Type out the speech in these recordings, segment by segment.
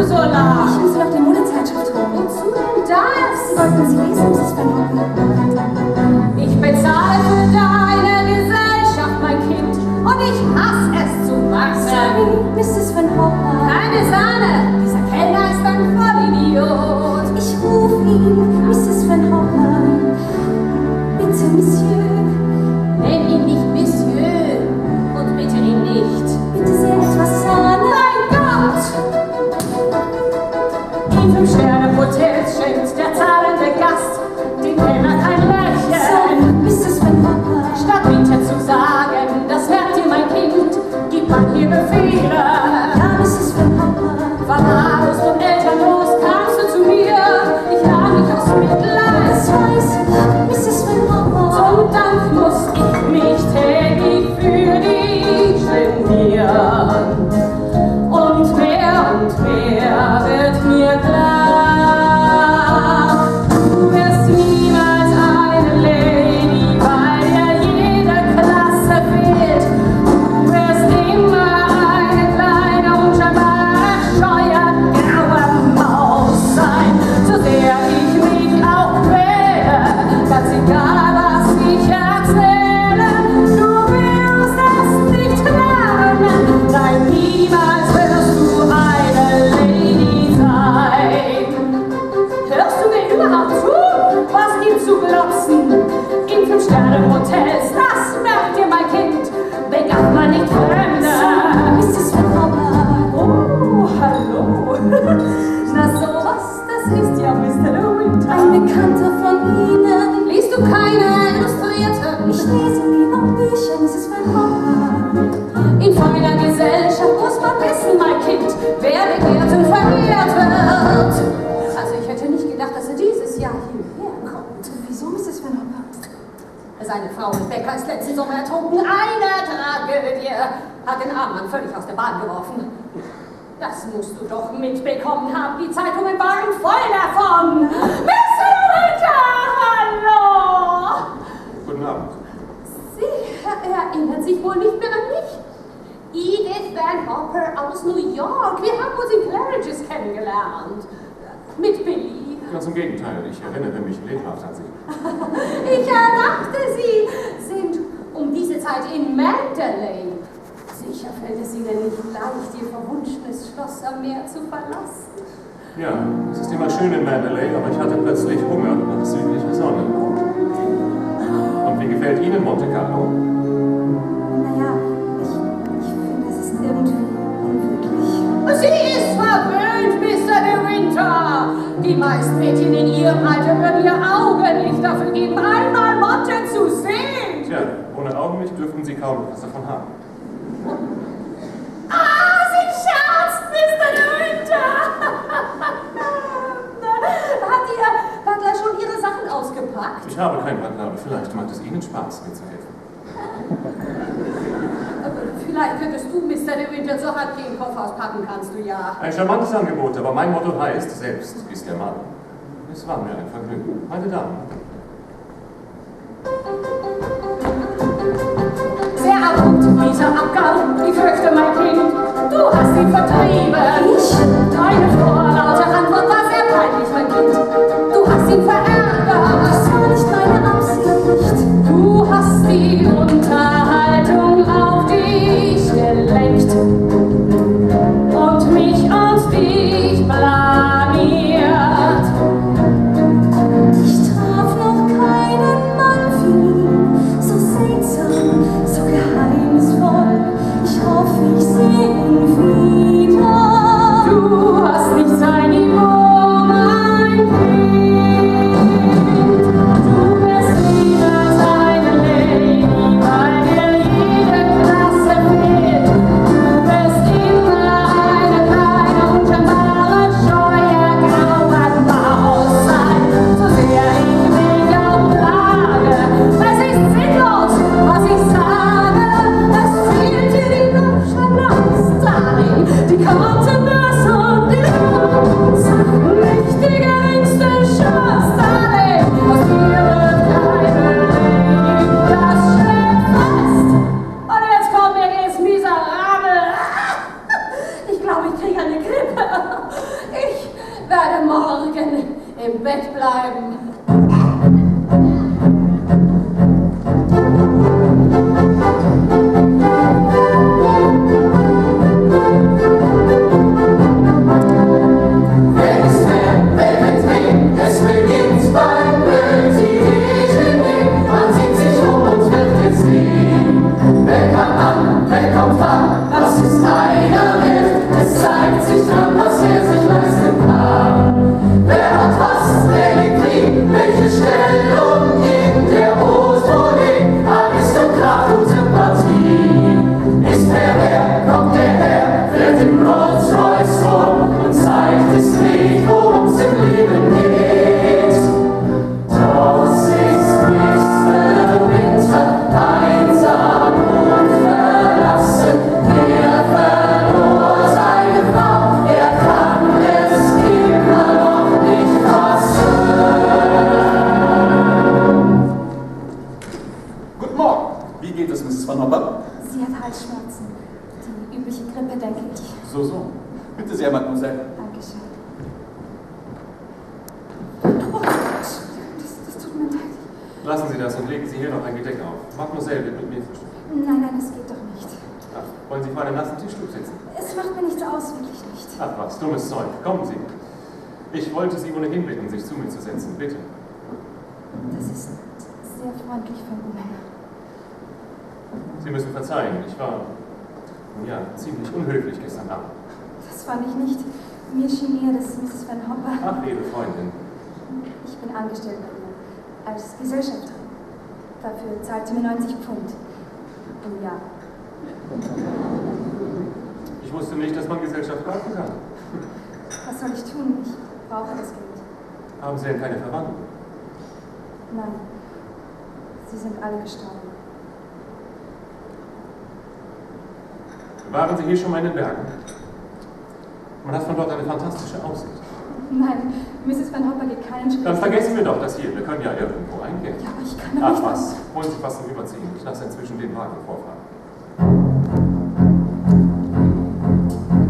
du so lang? Ich will Sie doch die Modezeitschrift holen. Wozu denn das? Sollten Sie lesen, Mrs. Van Hoppen? Ich bezahle für deine Gesellschaft, mein Kind, und ich hasse es zu wachsen. Sorry, Mrs. Van Hoppen. Keine Sahne, dieser Kellner ist ein Vollidiot. Ich ruf ihn, Mrs. Van Hoppen. Bitte, Monsieur. Nenn ihn nicht Monsieur und bitte ihn nicht. Bitte sehr etwas Sahne. Mein Gott! In 5-Sterne-Hotels schenkt der zahlende Gast den Kellner kein Lächeln. Sorry, Mrs. Van Hoppen. Statt bitte zu sagen, das merkt ihr, mein Kind, gibt man hier Befehle. Ja, Mrs. Van Hoppen. Verwahrlost und elternlos kamst du zu mir. Ich nahm dich aus Mitleid. Das weiß ich, Mrs. Van Hoppen. Zum Dank muss ich mich täglich für dich genieren. Und mehr wird mir klar. Du wirst niemals eine Lady, weil dir jede Klasse fehlt. Du wirst immer eine kleine, unscheinbare, scheue, graue Maus sein. So sehr ich mich auch quäle, ganz egal, was ich erzähle, du wirst es nicht lernen. Nein, niemals wirst du eine Lady sein. Hörst du mir überhaupt zu? Was gibt's zu glotzen? In 5-Sterne-Hotels, das merkt ihr, mein Kind, begabt man nicht Fremde. Mrs. Van Hoppen. Oh, hallo. Na sowas, das ist ja Mr. Winter. Ein Bekannter von Ihnen. Liest du keine Illustrierte? Ich lese lieber Bücher, Mrs. Van Hoppen. In feiner Gesellschaft muss man wissen, mein Kind, wer begehrt und verehrt wird. Also ich hätte nicht gedacht, dass er dieses Jahr hierher kommt. Wieso, Mrs. Van Hoppen? Seine Frau Rebecca ist letzten Sommer ertrunken. Eine Tragödie. Hat den armen Mann völlig aus der Bahn geworfen. Das musst du doch mitbekommen haben. Die Zeitungen waren voll davon. Mr. Winter, hallo! Guten Abend. Sie erinnern sich wohl nicht mehr an mich? Edith Van Hopper aus New York. Wir haben uns in Claridge's kennengelernt. Mit Billy. Ganz im Gegenteil, ich erinnere mich lebhaft an Sie. Ich dachte, Sie sind um diese Zeit in Mandalay. Sicher fällt es Ihnen nicht leicht, Ihr verwunschenes Schloss am Meer zu verlassen. Ja, es ist immer schön in Mandalay, aber ich hatte plötzlich Hunger nach südlicher Sonne. Und wie gefällt Ihnen Monte Carlo? Naja, ich finde, es ist irgendwie unwirklich. Sie ist verwöhnt, Mr. De Winter. Die meisten Mädchen in Ihrem Alter würden ihr Augen nicht dafür geben, einmal Monte zu sehen. Tja, ohne Augenlicht dürften Sie kaum etwas davon haben. Ah, Sie scherzt, Mr. De Winter. Hat Ihr Butler schon Ihre Sachen ausgepackt? Ich habe keinen Butler, aber vielleicht macht es Ihnen Spaß, mir zu helfen. Vielleicht könntest du, Mr. De Winter, so hart gegen Koffer auspacken kannst du ja. Ein charmantes Angebot, aber mein Motto heißt, selbst ist der Mann. Es war mir ein Vergnügen. Meine Damen. Sehr abrupt, dieser Abgang. Ich fürchte, mein Kind, du hast ihn vertrieben. Ich? Deine vorlaute Antwort war sehr peinlich, mein Kind. Du hast ihn verärgert. Das war nicht meine Absicht. Du hast die Unterhaltung auf dich gelenkt und mich und dich blamiert. Ich traf noch keinen Mann wie ihn. So seltsam, so geheimnisvoll. Ich hoffe, ich sehe ihn wieder. Du hast nichts Van Hopper? Sie hat Halsschmerzen. Die übliche Grippe, denke ich. So, so. Bitte sehr, Mademoiselle. Dankeschön. Oh Gott, das tut mir leid. Lassen Sie das und legen Sie hier noch ein Gedeck auf. Mademoiselle wird mit mir frühstücken. Nein, das geht doch nicht. Ach, wollen Sie vor einem nassen Tischtuch sitzen? Es macht mir nichts aus, wirklich nicht. Ach was, dummes Zeug. Kommen Sie. Ich wollte Sie ohnehin bitten, sich zu mir zu setzen. Bitte. Das ist sehr freundlich von Ihnen. Sie müssen verzeihen. Ich war, ja, ziemlich unhöflich gestern Abend. Das fand ich nicht. Mir schien eher, dass Mrs. Van Hopper... Ach, liebe Freundin. Ich bin angestellt bei ihr. Als Gesellschafterin. Dafür zahlt sie mir 90 Pfund. Im Jahr. Ich wusste nicht, dass man Gesellschaft kaufen kann. Was soll ich tun? Ich brauche das Geld. Haben Sie denn keine Verwandten? Nein. Sie sind alle gestorben. Waren Sie hier schon mal in den Bergen? Man hat von dort eine fantastische Aussicht. Nein, Mrs. Van Hopper geht keinen Schritt. Dann vergessen wir doch das hier. Wir können ja irgendwo eingehen. Ja, aber ich kann doch Ach nicht... was, holen Sie was zum Überziehen. Ich lasse inzwischen den Wagen vorfahren.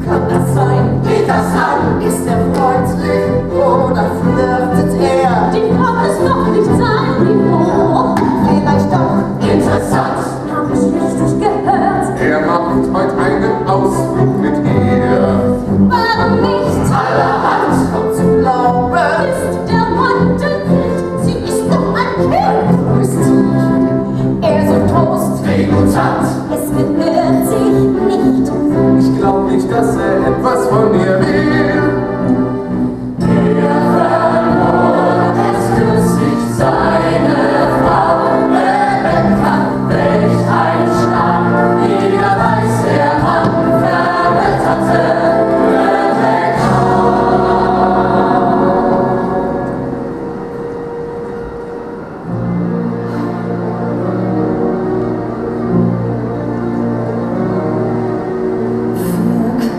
Kann das sein? Geht das an? Ist er freundlich oder flirtet er? Die Frau ist doch nicht sein Niveau. Vielleicht doch interessant. Hab ich richtig gehört? Er macht heute einen Ausflug mit ihr. Warum nicht? Allerhand kommt zu glauben. Ist der Mann denn wild? Sie ist doch ein Kind. Wo ist sie? Er so Toast. Degutant. Es gehört sich nicht. Ich glaub nicht, dass er etwas von ihr will. Es küsst seine Frau. Bekannt, welch ein Schlag. Jeder weiß, der Mann verwetterte.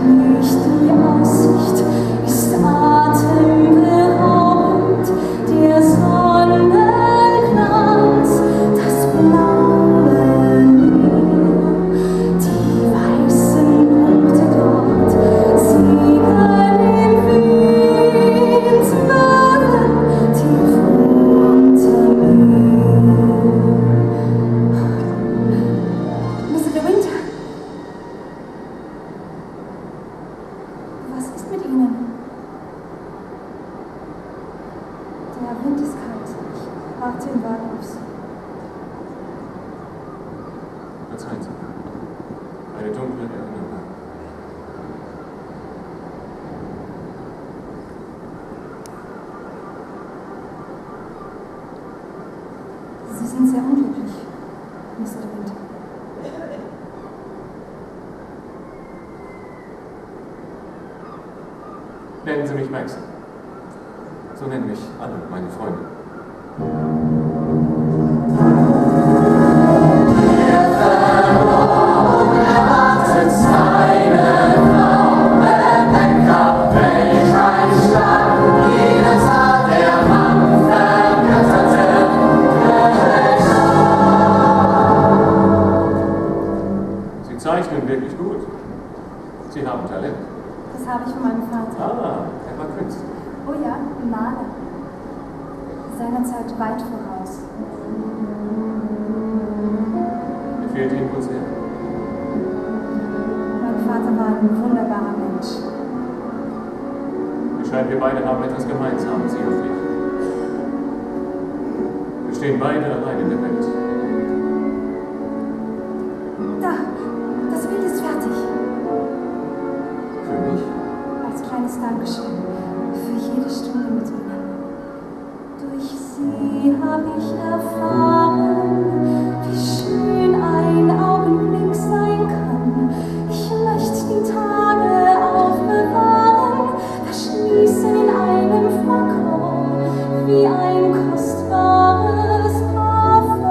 Wirklich, die Aussicht ist atemberaubend. Der Sonnenglanz, das blaue Meer, die weißen Punkte dort, sie können im Wind wirbeln, tief unter mir. Mr. De Winter, was ist mit Ihnen? Der Wind ist kalt. Ich warte im Wagen auf Sie. Verzeihen Sie. Eine dunkle Erinnerung. Sie sind sehr unglücklich, Mr. De Winter. Nennen Sie mich Maxon. So nennen mich alle meine Freunde. Erwartet seine Frau. Bedenker, welch ein Schlag. Jeder sah, der Mann vergötterte. Sie zeichnen wirklich gut. Sie haben Talent. Das habe ich von meinem Vater. Ah, er war Künstler. Oh ja, Maler. Seiner Zeit weit voraus. Mir fehlt Ihnen wohl sehr. Mein Vater war ein wunderbarer Mensch. Es scheint, wir beide haben etwas gemeinsam, Sie und ich. Wir stehen beide allein in der Welt. Da, das Bild ist fertig. Für mich? Als kleines Dankeschön für jede Stunde mit Ihnen. Durch Sie habe ich erfahren, wie schön ein Augenblick sein kann. Ich möchte die Tage aufbewahren, verschließen in einem Flakon, wie ein kostbares Parfum.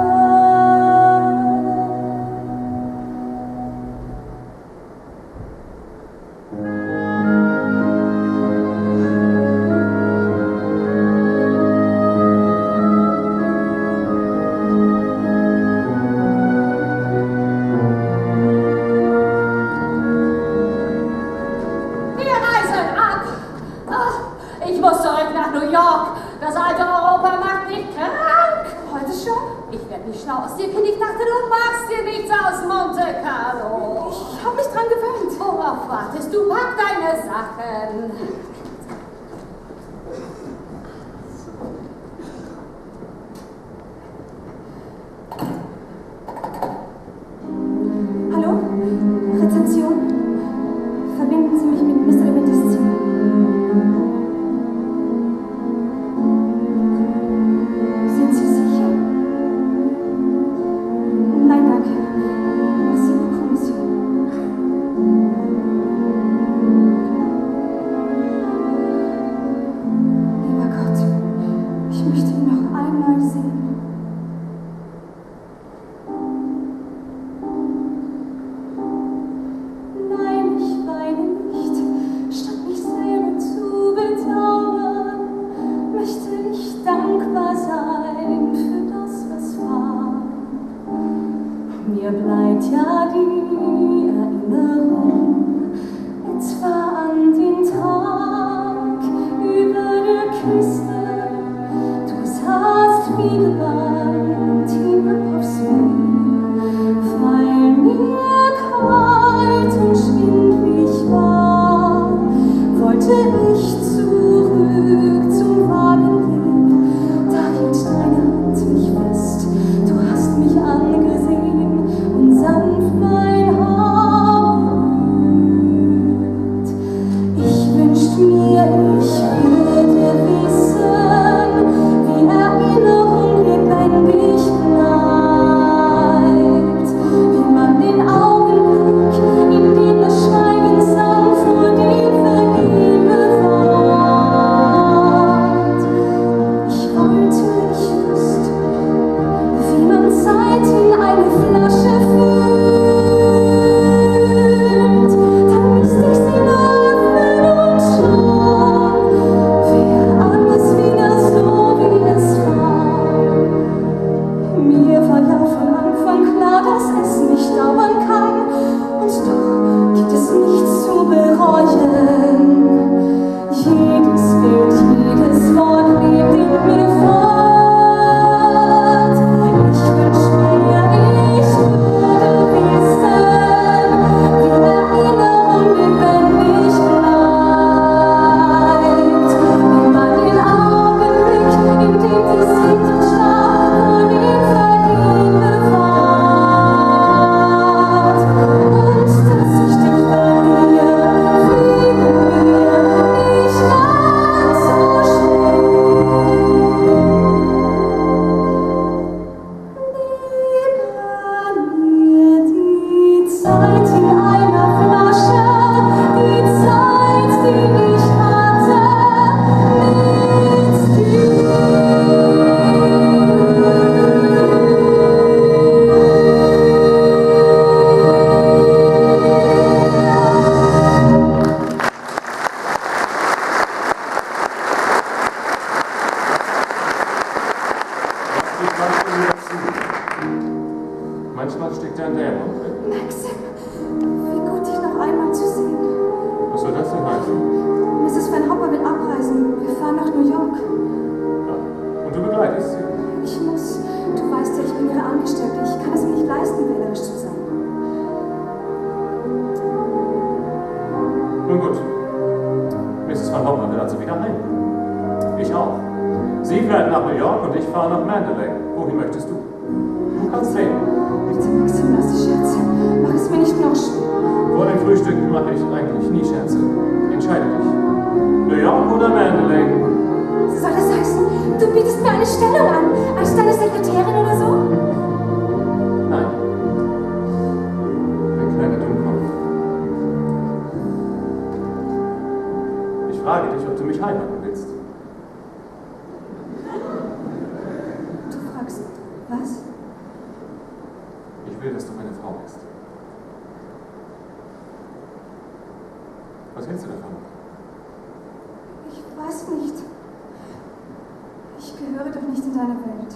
Ich werde nicht schlau aus dir, Kind. Ich dachte, du machst dir nichts aus Monte Carlo. Ich habe mich dran gewöhnt. Worauf wartest du? Pack deine Sachen. Hallo? Rezeption? Verbinden Sie mich mit Mr. de Wintes Zimmer. Sind Sie sicher? Nein, danke. Merci beaucoup, Monsieur. Lieber Gott, ich möchte ihn noch einmal sehen. Nein, ich weine nicht, statt mich selber zu bedauern, möchte ich dankbar sein für das, was war. Mir bleibt ja die Erinnerung, etwa an den Tag über der Küste. Du saßt wie gebannt hinab aufs Meer, weil mir kalt und schwindlig war, wollte ich zurück zum Wagenweg. Da hielt deine Hand mich fest, du hast mich angesehen und sanft mein Haar berührt. Ich wünschte mir, ich würde wissen, wie Erinnerung lebendig bleibt, wie man den Augenblick, in dem das Schweigen sank, vor dem Vergehen bewahrt. Ich wollte, ich wüsste, wie man Zeit in eine Flasche füllt. Dann müsste ich sie nur öffnen und schauen, wäre alles wieder so, wie es war. Mir war ja von Anfang klar, dass es nicht dauern kann, und doch gibt es nichts zu bereuen. Jedes Bild, jedes Wort lebt in mir fort. Ich wünschte mir, ich würde wissen, wie Erinnerung lebendig bleibt, wie man den Augenblick, in dem die Sehnsucht starb, vor dem Vergehen bewahrt. Und dass ich dich verliere, fiel mir nicht ganz so schwer. Lieber mir die Zeit in einer Flasche, die Zeit, die ich hatte mit dir. Lass dich manchmal wieder zu. Manchmal steckt ja ein Dämon drin. Maxim, wie gut, dich noch einmal zu sehen. Was soll das denn heißen? Mrs. Van Hopper will abreisen. Wir fahren nach New York. Ja. Und du begleitest sie. Ich muss. Du weißt ja, ich bin ihre Angestellte. Ich kann es mir nicht leisten, wählerisch zu sein. Nun gut. Mrs. Van Hopper will also wieder heim. Ich auch. Sie fährt nach New York und ich fahre nach Mandalay. Wohin möchtest du? Du kannst wählen. Bitte, Maxim, lass die Scherze. Mach es mir nicht noch schwer. Vor dem Frühstück mache ich eigentlich nie Scherze. Entscheide dich. New York oder Mandalay? Soll das heißen, du bietest mir eine Stellung an, als deine Sekretärin oder so? Nein. Ein kleiner Dummkopf. Ich frage dich, ob du mich heiraten willst. Du fragst, was? Ich will, dass du meine Frau bist. Was hältst du davon? Ich weiß nicht. Ich gehöre doch nicht in deine Welt.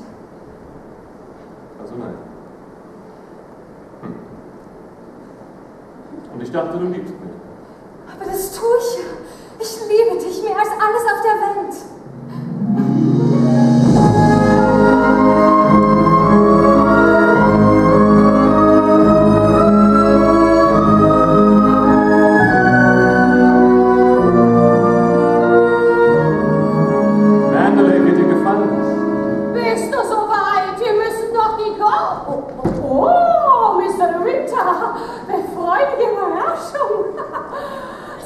Also nein. Und ich dachte, du liebst mich. Aber das tue ich ja. Ich liebe dich mehr als alles auf der Welt. Oh, Mr. De Winter, freudige Überraschung.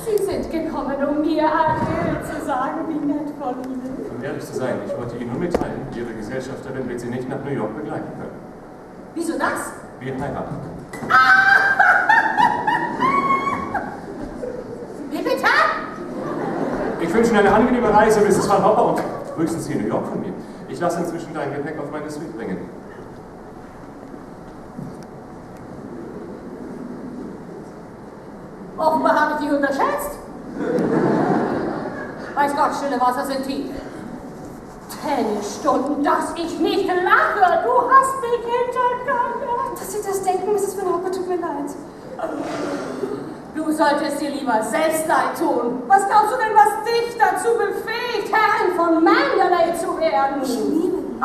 Sie sind gekommen, um mir Adieu zu sagen. Wie nett von Ihnen. Um ehrlich zu sein, ich wollte Ihnen nur mitteilen, Ihre Gesellschafterin wird Sie nicht nach New York begleiten können. Wieso das? Wir heiraten. Wie bitte? Ich wünsche Ihnen eine angenehme Reise, Mrs. Van Hopper, und grüßen Sie New York von mir. Ich lasse inzwischen dein Gepäck auf meine Suite bringen. Offenbar habe ich dich unterschätzt. Weiß Gott, stille Wasser sind tief. 10 Stunden, dass ich nicht lache. Du hast mich hintergangen. Dass Sie das denken, Mrs. Van Hopper, tut mir leid. Du solltest dir lieber selbst leid tun. Was glaubst du denn, was dich dazu befähigt, Herrin von Mandalay zu werden? Ich liebe ihn.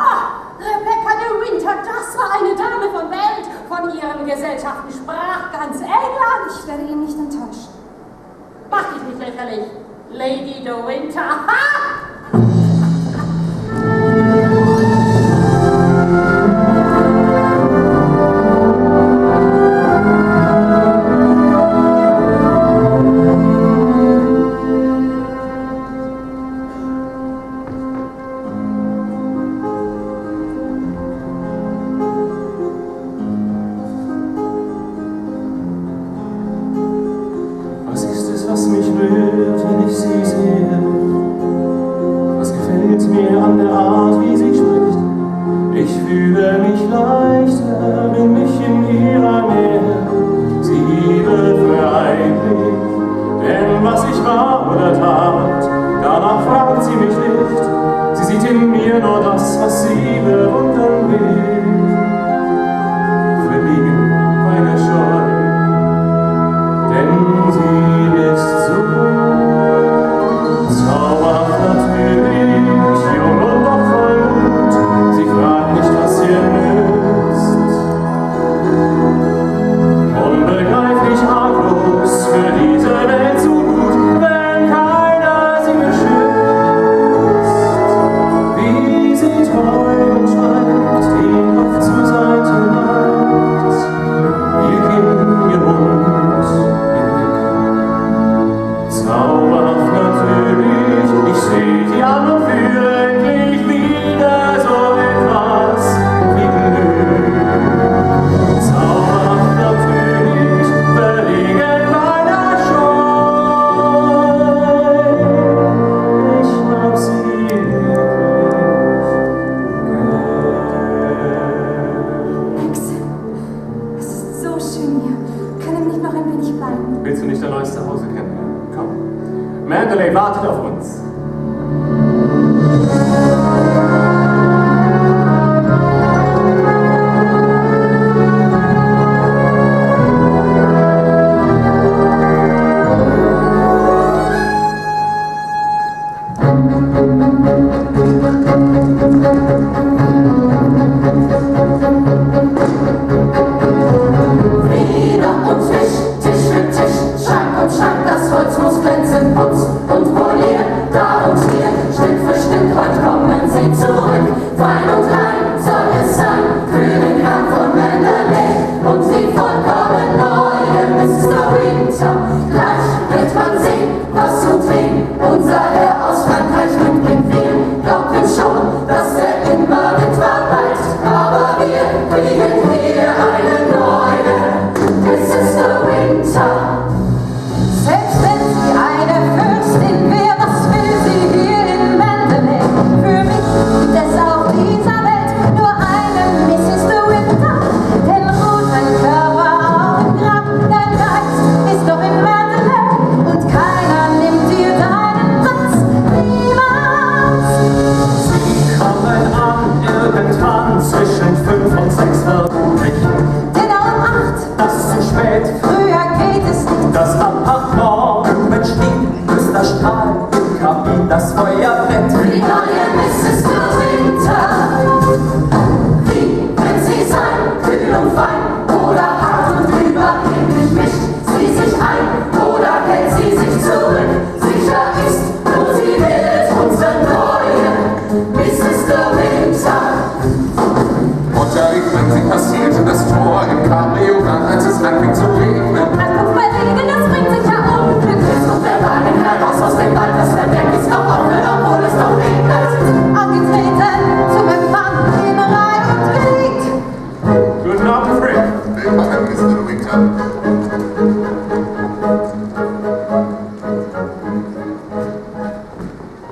Rebecca de Winter, das war eine Dame von Welt. Von ihren Gesellschaften sprach ganz England. Ich werde ihn nicht enttäuschen. Mach dich nicht lächerlich, Lady de Winter. Ha! Mandalay wartet auf uns. Monterey Sie passierte das Tor im Cabrio, dann als es anfing zu regnen. Guck mal, Regen, das bringt sich ja Unglück. Jetzt kommt der Wagen heraus aus dem Wald, das Verdeck ist noch offen, obwohl es noch regnet. Angetreten zum Empfang, Krämerei und Ried. Guten Abend, Frick. Willkommen, Mr. Winter.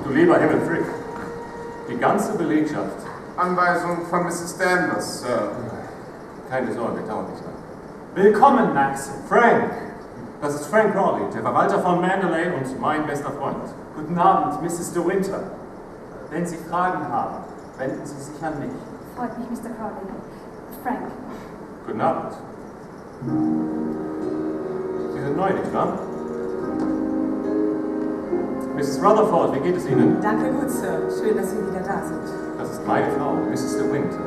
Du lieber Himmel, Frick. Die ganze Belegschaft. Anweisung von Mrs. Danvers, Sir. Keine Sorge, dauert nicht lang. Willkommen, Max. Frank. Das ist Frank Crawley, der Verwalter von Mandalay und mein bester Freund. Guten Abend, Mrs. De Winter. Wenn Sie Fragen haben, wenden Sie sich an mich. Freut mich, Mr. Crowley. Frank. Guten Abend. Sie sind neu, nicht wahr? Mrs. Rutherford, wie geht es Ihnen? Danke gut, Sir. Schön, dass Sie wieder da sind. Das ist meine Frau, Mrs. De Winter.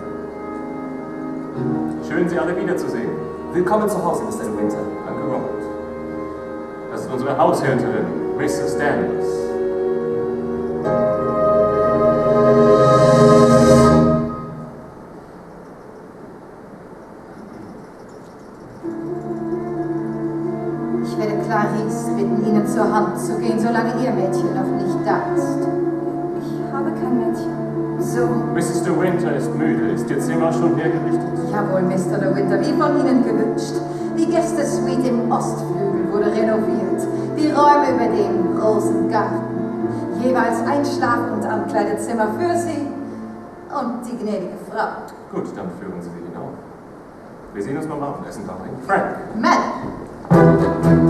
Schön, Sie alle wiederzusehen. Willkommen zu Hause, Mr. De Winter. Danke, Robert. Das ist unsere Haushälterin, Mrs. Danvers. Ich werde Clarice bitten, Ihnen zur Hand zu gehen, solange Ihr Mädchen noch nicht da ist. Ich habe kein Mädchen. So, Mrs. De Winter ist müde. Ist Ihr Zimmer schon hergerichtet? jawohl, Mr. De Winter, wie von Ihnen gewünscht. Die Gästesuite im Ostflügel wurde renoviert. Die Räume über dem großen Garten. Jeweils ein Schlaf- und Ankleidezimmer für Sie und die gnädige Frau. Gut, dann führen Sie sie hinauf. Wir sehen uns beim Abendessen, Darling. Frank. Madam!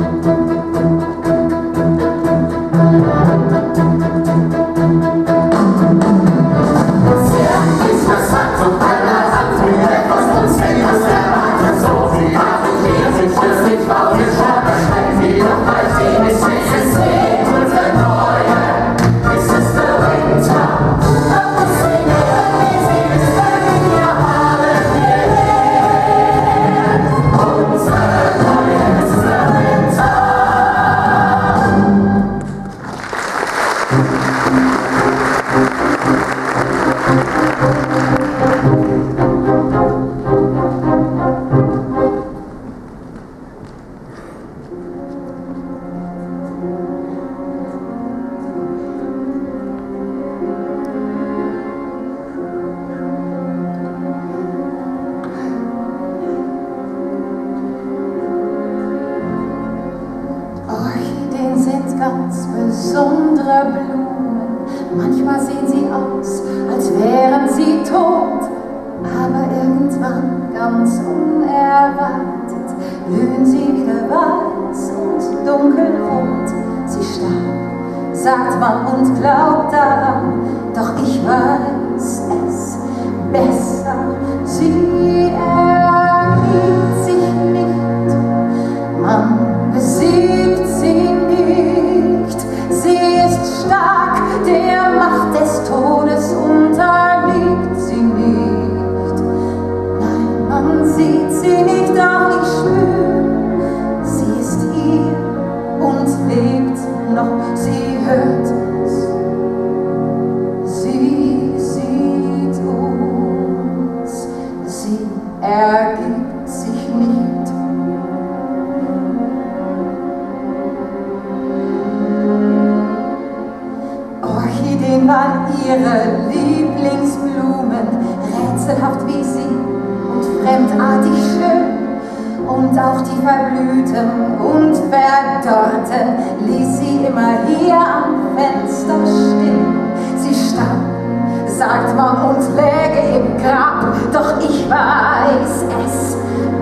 Sehr interessant und allerhand mit etwas Unzähliges erwartet. So viel haben wir sich das nicht baulich vorgestellt. Jedoch bei dem ist es unsere neue Mrs. De Winter. Doch muss sie hören, wie sie ist, wenn wir haben wir her. Unsere neue Mrs. De Winter. Orchideen sind ganz besondere Blumen. Manchmal sehen sie aus, als wären sie tot. Aber irgendwann, ganz unerwartet, blühen sie wieder weiß und dunkelrot. Sie starb, sagt man und glaubt daran, doch ich weiß es besser. Sie ergibt sich nicht, man besiegt sie nicht. Sie ist stark, der Macht des Todes unterliegt sie nicht. Nein, man sieht sie nicht, doch ich spür, sie ist hier und lebt noch, sie hört es. Sie sieht uns, sie ergibt sich nicht. Orchideen waren ihre Lieblingsblumen, rätselhaft wie sie und fremdartig schön. Und auch die Verblühten und Verdorrten ließ sie immer hier am Fenster stehen. Sie starb, sagt man, und läge im Grab, doch ich weiß es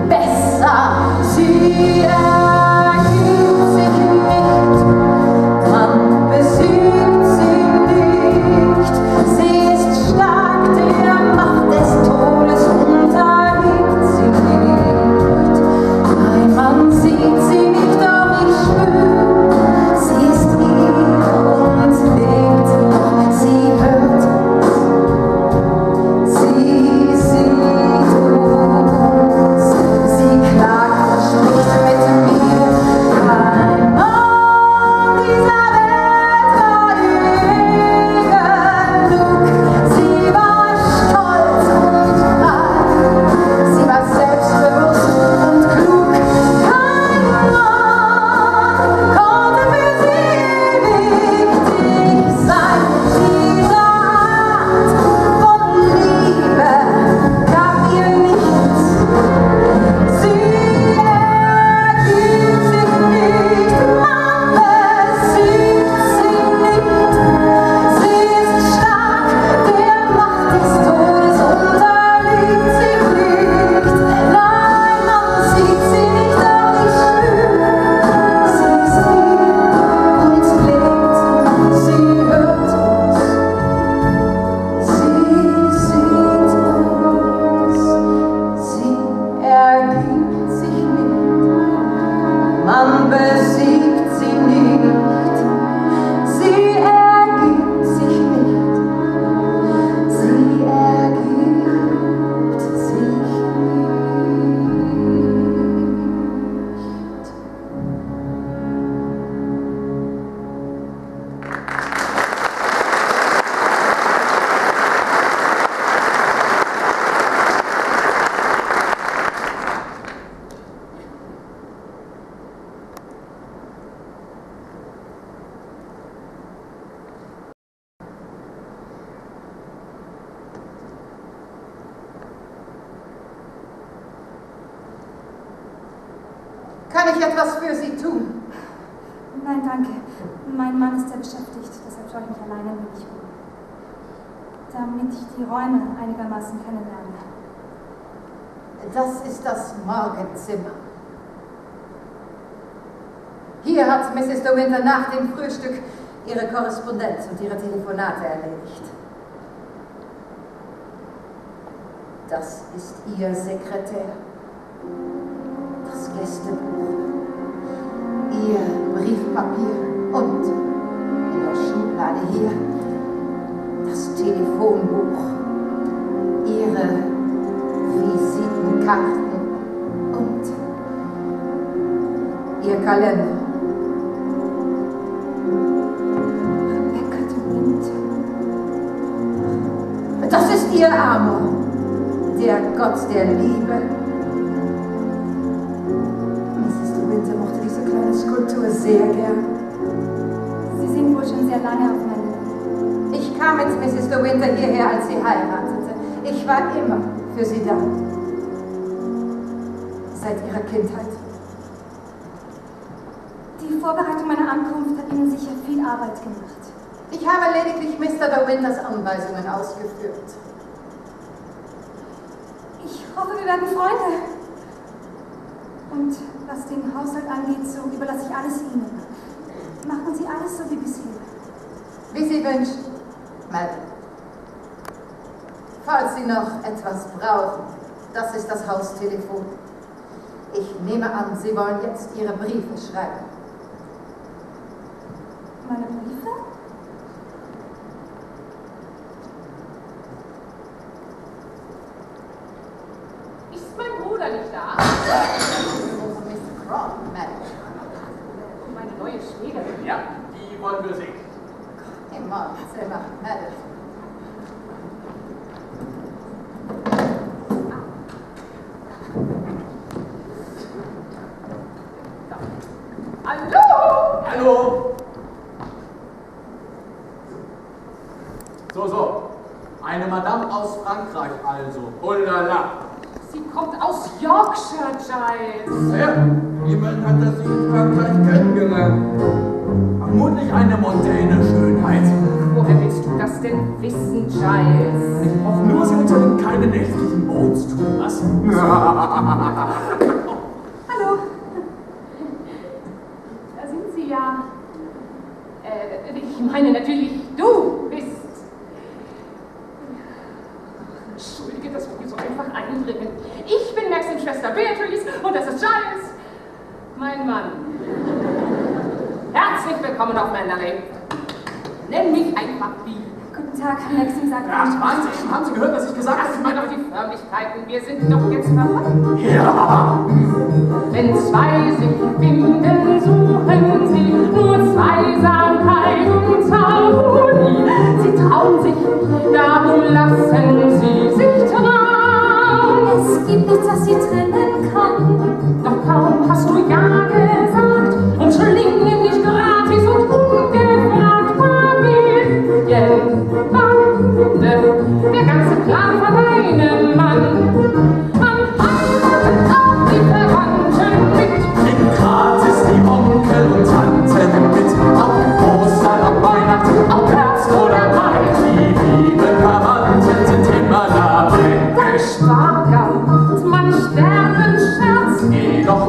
besser. Sie ergibt sich nicht, man besiegt sie nicht. Sie ist stark, der Macht des Todes unterliegt sie nicht. Nein, man sieht sie nicht, doch ich spür, sie ist hier und lebt noch, sie hört, sie sieht ich etwas für Sie tun? Nein, danke. Mein Mann ist sehr beschäftigt, deshalb schaue ich mich alleine ein wenig um. Damit ich die Räume einigermaßen kennenlerne. Das ist das Morgenzimmer. Hier hat Mrs. De Winter nach dem Frühstück ihre Korrespondenz und ihre Telefonate erledigt. Das ist Ihr Sekretär, das Gästebuch, Ihr Briefpapier und in der Schublade hier das Telefonbuch, Ihre Visitenkarten und Ihr Kalender. Rebecca de Winter. Das ist Ihr Amor, der Gott der Liebe. Mrs. De Winter mochte diese kleine Skulptur sehr gern. Sie sind wohl schon sehr lange auf meiner Liebe. Ich kam mit Mrs. De Winter hierher, als sie heiratete. Ich war immer für sie da. Seit ihrer Kindheit. Die Vorbereitung meiner Ankunft hat Ihnen sicher viel Arbeit gemacht. Ich habe lediglich Mr. De Winters Anweisungen ausgeführt. Ich hoffe, wir werden Freunde. Und was den Haushalt angeht, so überlasse ich alles Ihnen. Machen Sie alles so wie bisher. Wie Sie wünschen, Madame. Falls Sie noch etwas brauchen, das ist das Haustelefon. Ich nehme an, Sie wollen jetzt Ihre Briefe schreiben. Meine Briefe? Ist mein Bruder nicht da? Miss Craw, Madame. Und meine neue Schwägerin? Ja, die wollen wir sehen. Im Morgenzimmer, Madame. Hallo? Hallo! So. Eine Madame aus Frankreich also. Oh la la. Sie kommt aus Yorkshire, Giles. Ja, jemand hat das in Frankreich kennengelernt. Vermutlich eine mondäne Schönheit. Woher willst du das denn wissen, Giles? Ich hoffe nur, sie unternimmt keine nächtlichen Boots tun lassen. Hallo. Da sind Sie ja. Ich meine natürlich, du bist. Entschuldige, das wird mir so einfach eindringen. Ich bin Maxims Schwester Beatrice und das ist Giles, mein Mann. Herzlich willkommen auf Manderley. Nenn mich einfach Bee. Guten Tag, Maxim sagt Ja, haben Sie gehört, was ich gesagt habe? Das sind doch die Förmlichkeiten. Wir sind doch jetzt verwandt. Ja! Wenn zwei sich finden, suchen sie nur Zweisamkeit und Harmonie. Sie trauen sich, darum lassen sie sich trauen. Es gibt nichts, was sie trennen kann. Doch kaum hast du ja gesagt und schlingen nicht gratis und ungefragt Familienbande. Der ganze Plan von einem Mann. Man heiratet auch die Verwandten mit. Bringt gratis die Onkel und Tanten mit. Ob Ostern, ob Weihnachten, ob Herbst oder Mai. Die lieben Verwandten sind immer dabei. Der Schwager, manch derben Scherz. Jedoch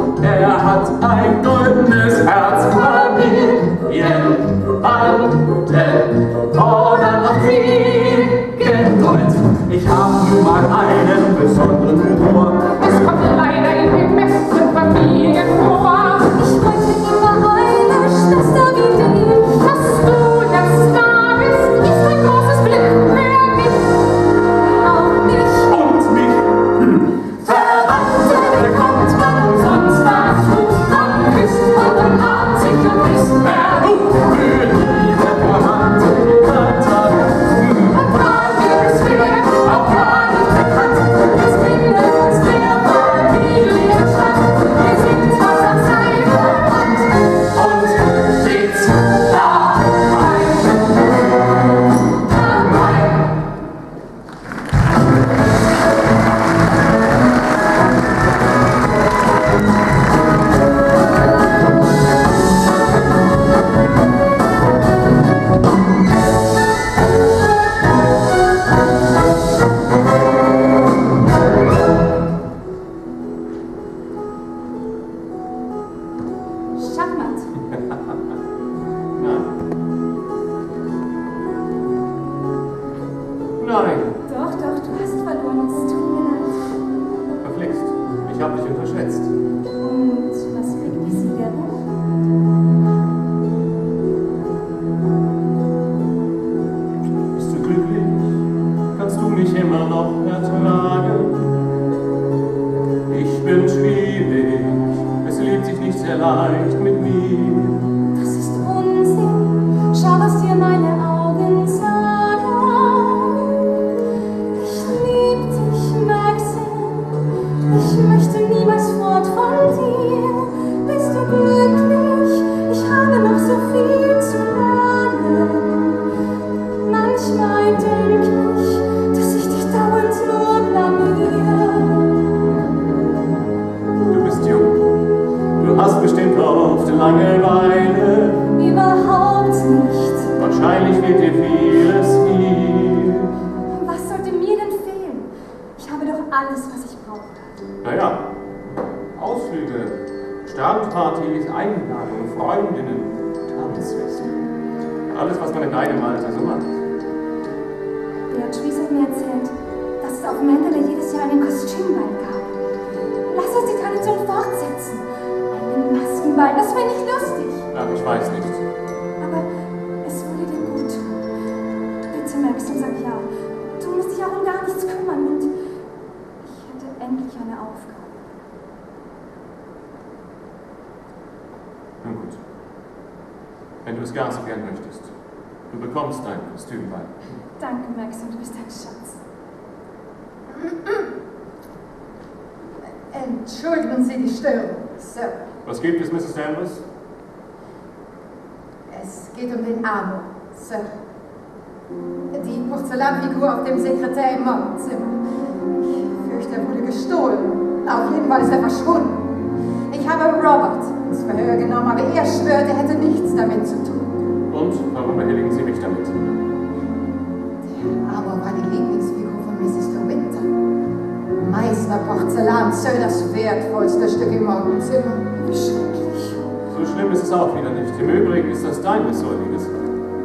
Ich habe dich unterschätzt. Und was bringt die Siegerin? Bist du glücklich? Kannst du mich immer noch ertragen? Ich bin schwierig, es lebt sich nicht sehr leicht mit mir. Das ist Unsinn. Schau, was dir meine Augen sagen. Ich lieb dich, Maxim. Ich möchte niemals fort von dir. Bist du glücklich? Ich habe noch so viel zu lernen. Manchmal denk ich, dass ich dich dauernd nur blamier. Du bist jung, du hast bestimmt oft Langeweile. Überhaupt nicht. Wahrscheinlich wird dir vieles hier. Was sollte mir denn fehlen? Ich habe doch alles, was ich brauche. Naja, Ausflüge, Strandpartys, Einladungen, Freundinnen, Tanzfeste. Alles, was man in deinem Alter so macht. Beatrice hat mir erzählt, dass es auf Mandalay jedes Jahr einen Kostümball gab. Lass uns die Tradition fortsetzen. Einen Maskenball, das wäre nicht lustig. Ach, ich weiß nicht. Aber es würde dir gut tun. Bitte, Maxim, sag ja. Du musst dich auch um gar nichts kümmern und ich hätte endlich eine Aufgabe. Nun gut. Wenn du es gar so gern möchtest. Du bekommst dein Kostümball. Danke, Maxim, du bist ein Schatz. Entschuldigen Sie die Störung, Sir. Was gibt es, Mrs. Danvers? Es geht um den Amor, Sir. Die Porzellanfigur auf dem Sekretär im Morgenzimmer. Ich fürchte, er wurde gestohlen. Auf jeden Fall ist er verschwunden. Ich habe Robert ins Verhör genommen, aber er schwört, er hätte nichts damit zu tun. Und warum behelligen Sie mich damit? Der Amor war die Lieblingsfigur von Mrs. de Winter. Meißner Porzellan, Sir, das wertvollste Stück im Morgenzimmer. Schrecklich. So schlimm ist es auch wieder nicht. Im Übrigen ist das dein Ressort, Liebes.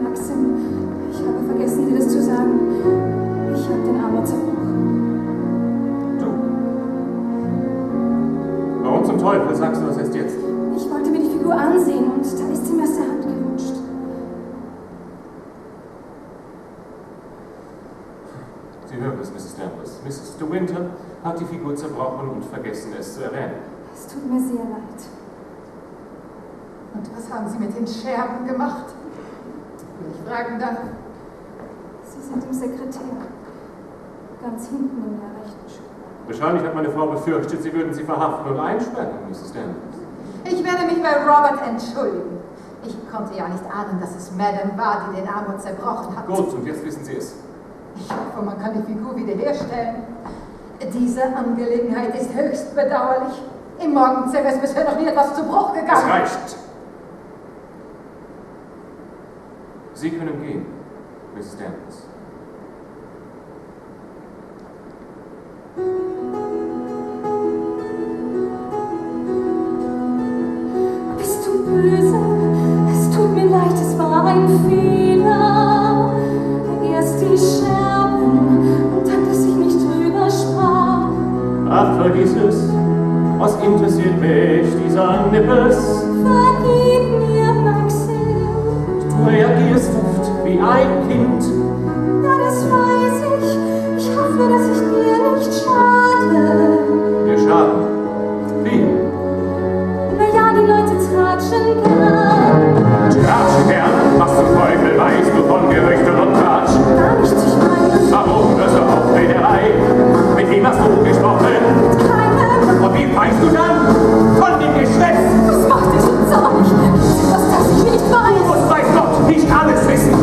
Maxim, ich habe vergessen, dir das zu sagen. Ich habe den Amor zerbrochen. Du? Warum zum Teufel sagst du das erst jetzt? Ich wollte mir die Figur ansehen und da ist sie mir aus der Hand gerutscht. Sie hören es, Mrs. Danvers. Mrs. de Winter hat die Figur zerbrochen und vergessen, es zu erwähnen. Es tut mir sehr leid. Und was haben Sie mit den Scherben gemacht? Wenn ich fragen darf. Sie sind im Sekretär. Ganz hinten in der rechten Schublade. Wahrscheinlich hat meine Frau befürchtet, sie würden sie verhaften und einsperren, Mrs. Danvers. Ich werde mich bei Robert entschuldigen. Ich konnte ja nicht ahnen, dass es Madame war, die den Amor zerbrochen hat. Gut, und jetzt wissen Sie es. Ich hoffe, man kann die Figur wiederherstellen. Diese Angelegenheit ist höchst bedauerlich. Im Morgenzimmer ist bisher noch nie etwas zu Bruch gegangen. Es reicht! Sie können gehen, Mrs. Danvers. Bist du böse? Es tut mir leid, es war ein Fehler. Erst die Scherben und dann, dass ich nicht drüber sprach. Ach, vergiss es. Was interessiert mich dieser Nippes? Vergib mir, Maxim. Du reagierst oft wie ein Kind. Ja, das weiß ich. Ich hoffe, dass ich dir nicht schade. Wir schaden. Wie? Naja, die Leute tratschen gern. Tratsch gern? Was zum Teufel weißt du von Gerüchten und Tratsch? Gar nichts, ich meine. Warum hörst du auf Rederei? Mit wem hast du gesprochen? Keine. Und wie weißt du dann? Von dem Geschwätz? Das macht dich so zornig. Was das ich nicht weiß. Du musst, weiß Gott, nicht alles wissen.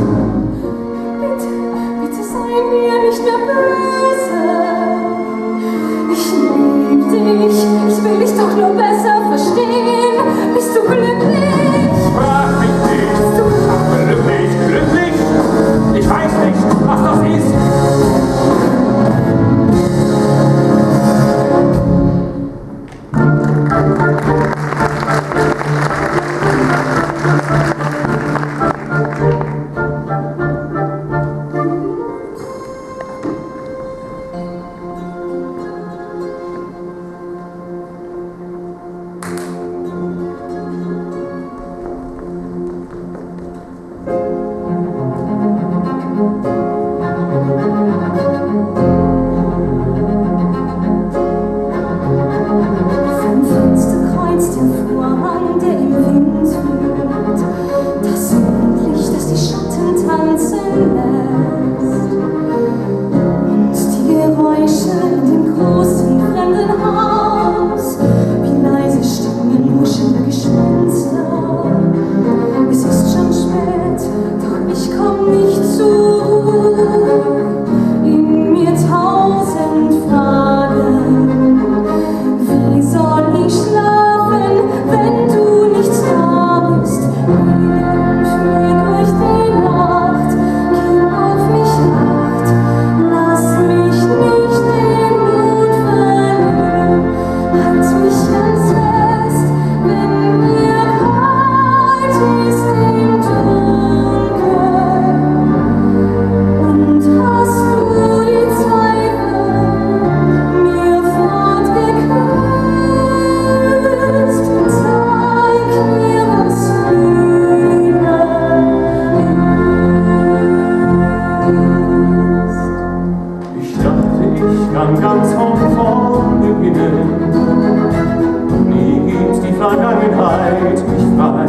befreit mich frei.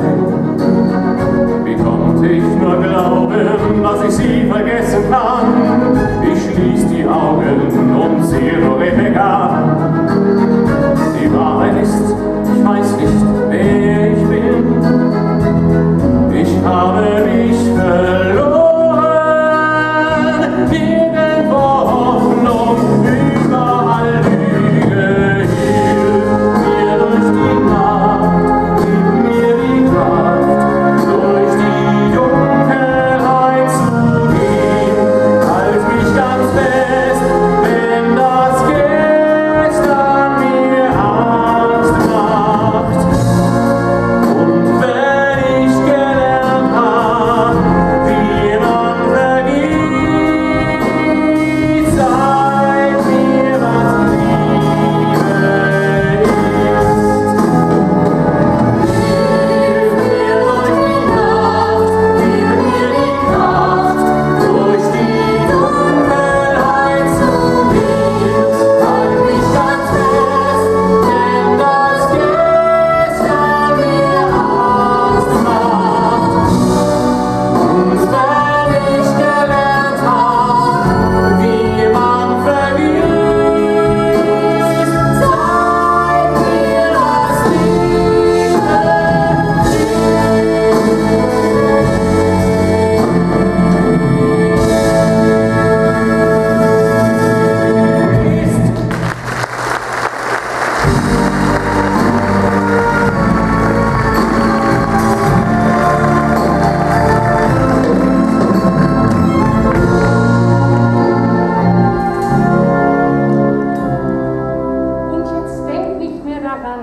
Wie konnte ich nur glauben, dass ich sie vergessen kann? Ich schließ die Augen und sehe nur Rebecca. Die Wahrheit ist, ich weiß nicht, wer ich bin. Ich habe mich verloren, nirgendwo Hoffnung, überall Lüge. Hilf mir durch die Nacht, gib mir die Kraft, durch die Dunkelheit zu gehen. Halt mich ganz fest, wenn das Gestern mir Angst macht. Und wenn ich gelernt hab, wie man vergisst, zeig mir, was Liebe ist. Hilf mir durch die Nacht, gib mir die Kraft, durch die Dunkelheit zu gehen. Halt mich ganz fest, wenn das Gestern mir Angst macht. Und wenn ich gelernt hab, wie man vergisst, zeig mir, was Liebe ist. Und jetzt denk nicht mehr daran.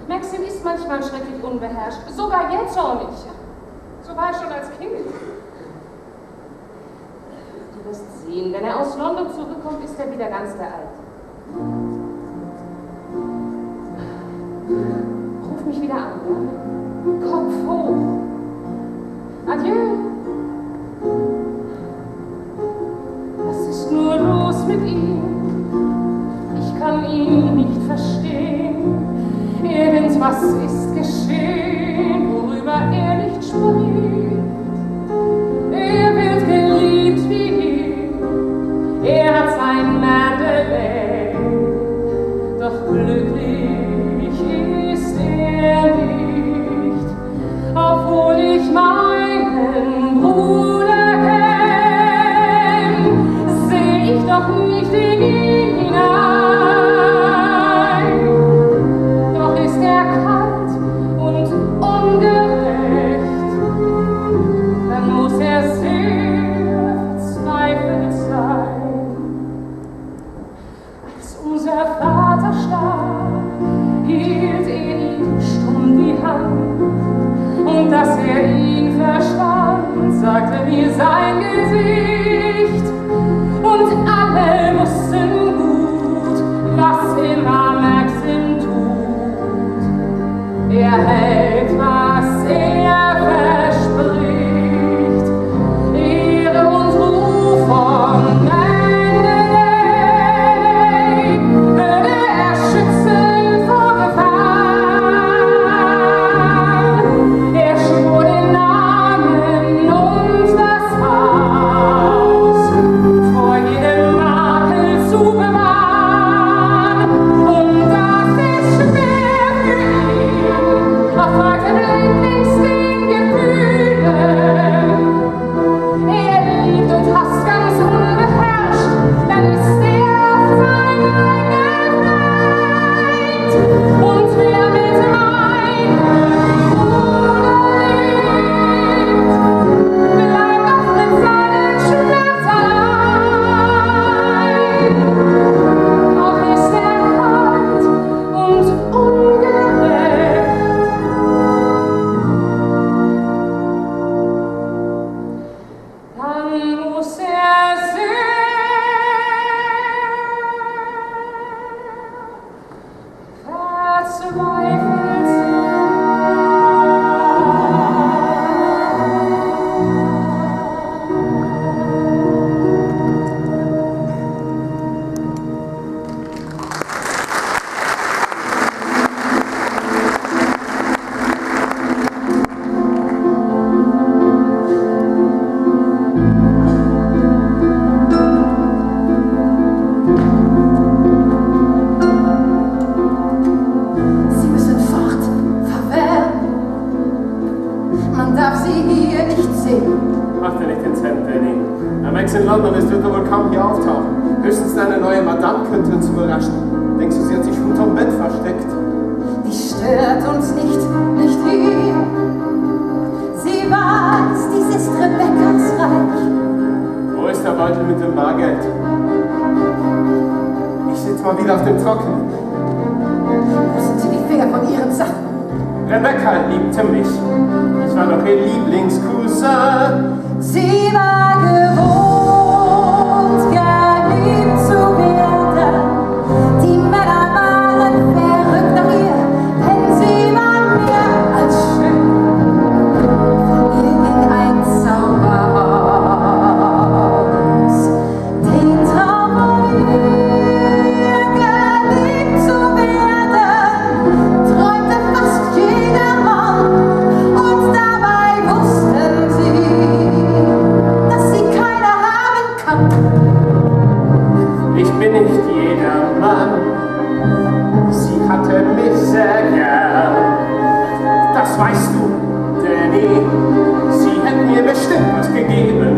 Maxim ist manchmal schrecklich unbeherrscht. Sogar jetzt schon nicht. So war er schon als Kind. Du wirst sehen, wenn er aus London zurückkommt, ist er wieder ganz der Alte. Ruf mich wieder an, ja? Kopf hoch. Adieu. Was ist nur los mit ihm? Ich kann ihn nicht verstehen. Irgendwas ist geschehen, worüber er nicht spricht. Er wird geliebt wie ich. Er hat sein Mandalay. Doch glücklich ist er nicht, obwohl ich meinen Bruder kenn, seh ich doch nicht in ihn hinein. Doch ist er kalt und ungerecht, dann muss er sehr verzweifelt sein. Als unser Vater starb, hielt er ihm stumm die Hand. Und dass er ihn verstand, sagte mir sein Gesicht. Und alle wussten gut, was immer Maxim tut. Er hält, was er verspricht. Ehre und Ruf von Mandalay würde er schützen vor Gefahr. Er schwor den Namen und das Haus vor jedem Makel zu bewahren. Und das ist schwer für ihn, doch folgt er blindlings den Gefühlen. Er liebt und hasst ganz unbeherrscht, dann ist er sein eigener Feind. Und wer mit meinem Bruder lebt, bleibt auch mit seinen Schmerz allein. Noch ist er kalt und ungerecht. Dann muss er sehr verzweifelt sein. Tolles wird er wohl kaum hier auftauchen. Höchstens deine neue Madame könnte uns überraschen. Denkst du, sie hat sich unterm Bett versteckt? Die stört uns nicht hier. Sie weiß, dies ist Rebekkas Reich. Wo ist der Beutel mit dem Bargeld? Ich sitze mal wieder auf dem Trockenen. Lassen Sie die Finger von Ihren Sachen. Rebekka liebte mich. Ich war doch ihr Lieblingscousin. Sie war gewohnt, geliebt zu werden. Die Männer waren verrückt nach ihr, denn sie war mehr als schön. Von ihr ging ein Zauber aus. Den Traum von ihr, geliebt zu werden, träumte fast jeder Mann. Und dabei wussten sie, dass sie keiner haben kann. Ich bin nicht jedermann. Sie hatte mich sehr gern. Das weißt du, Danny. Sie hätte mir bestimmt was gegeben.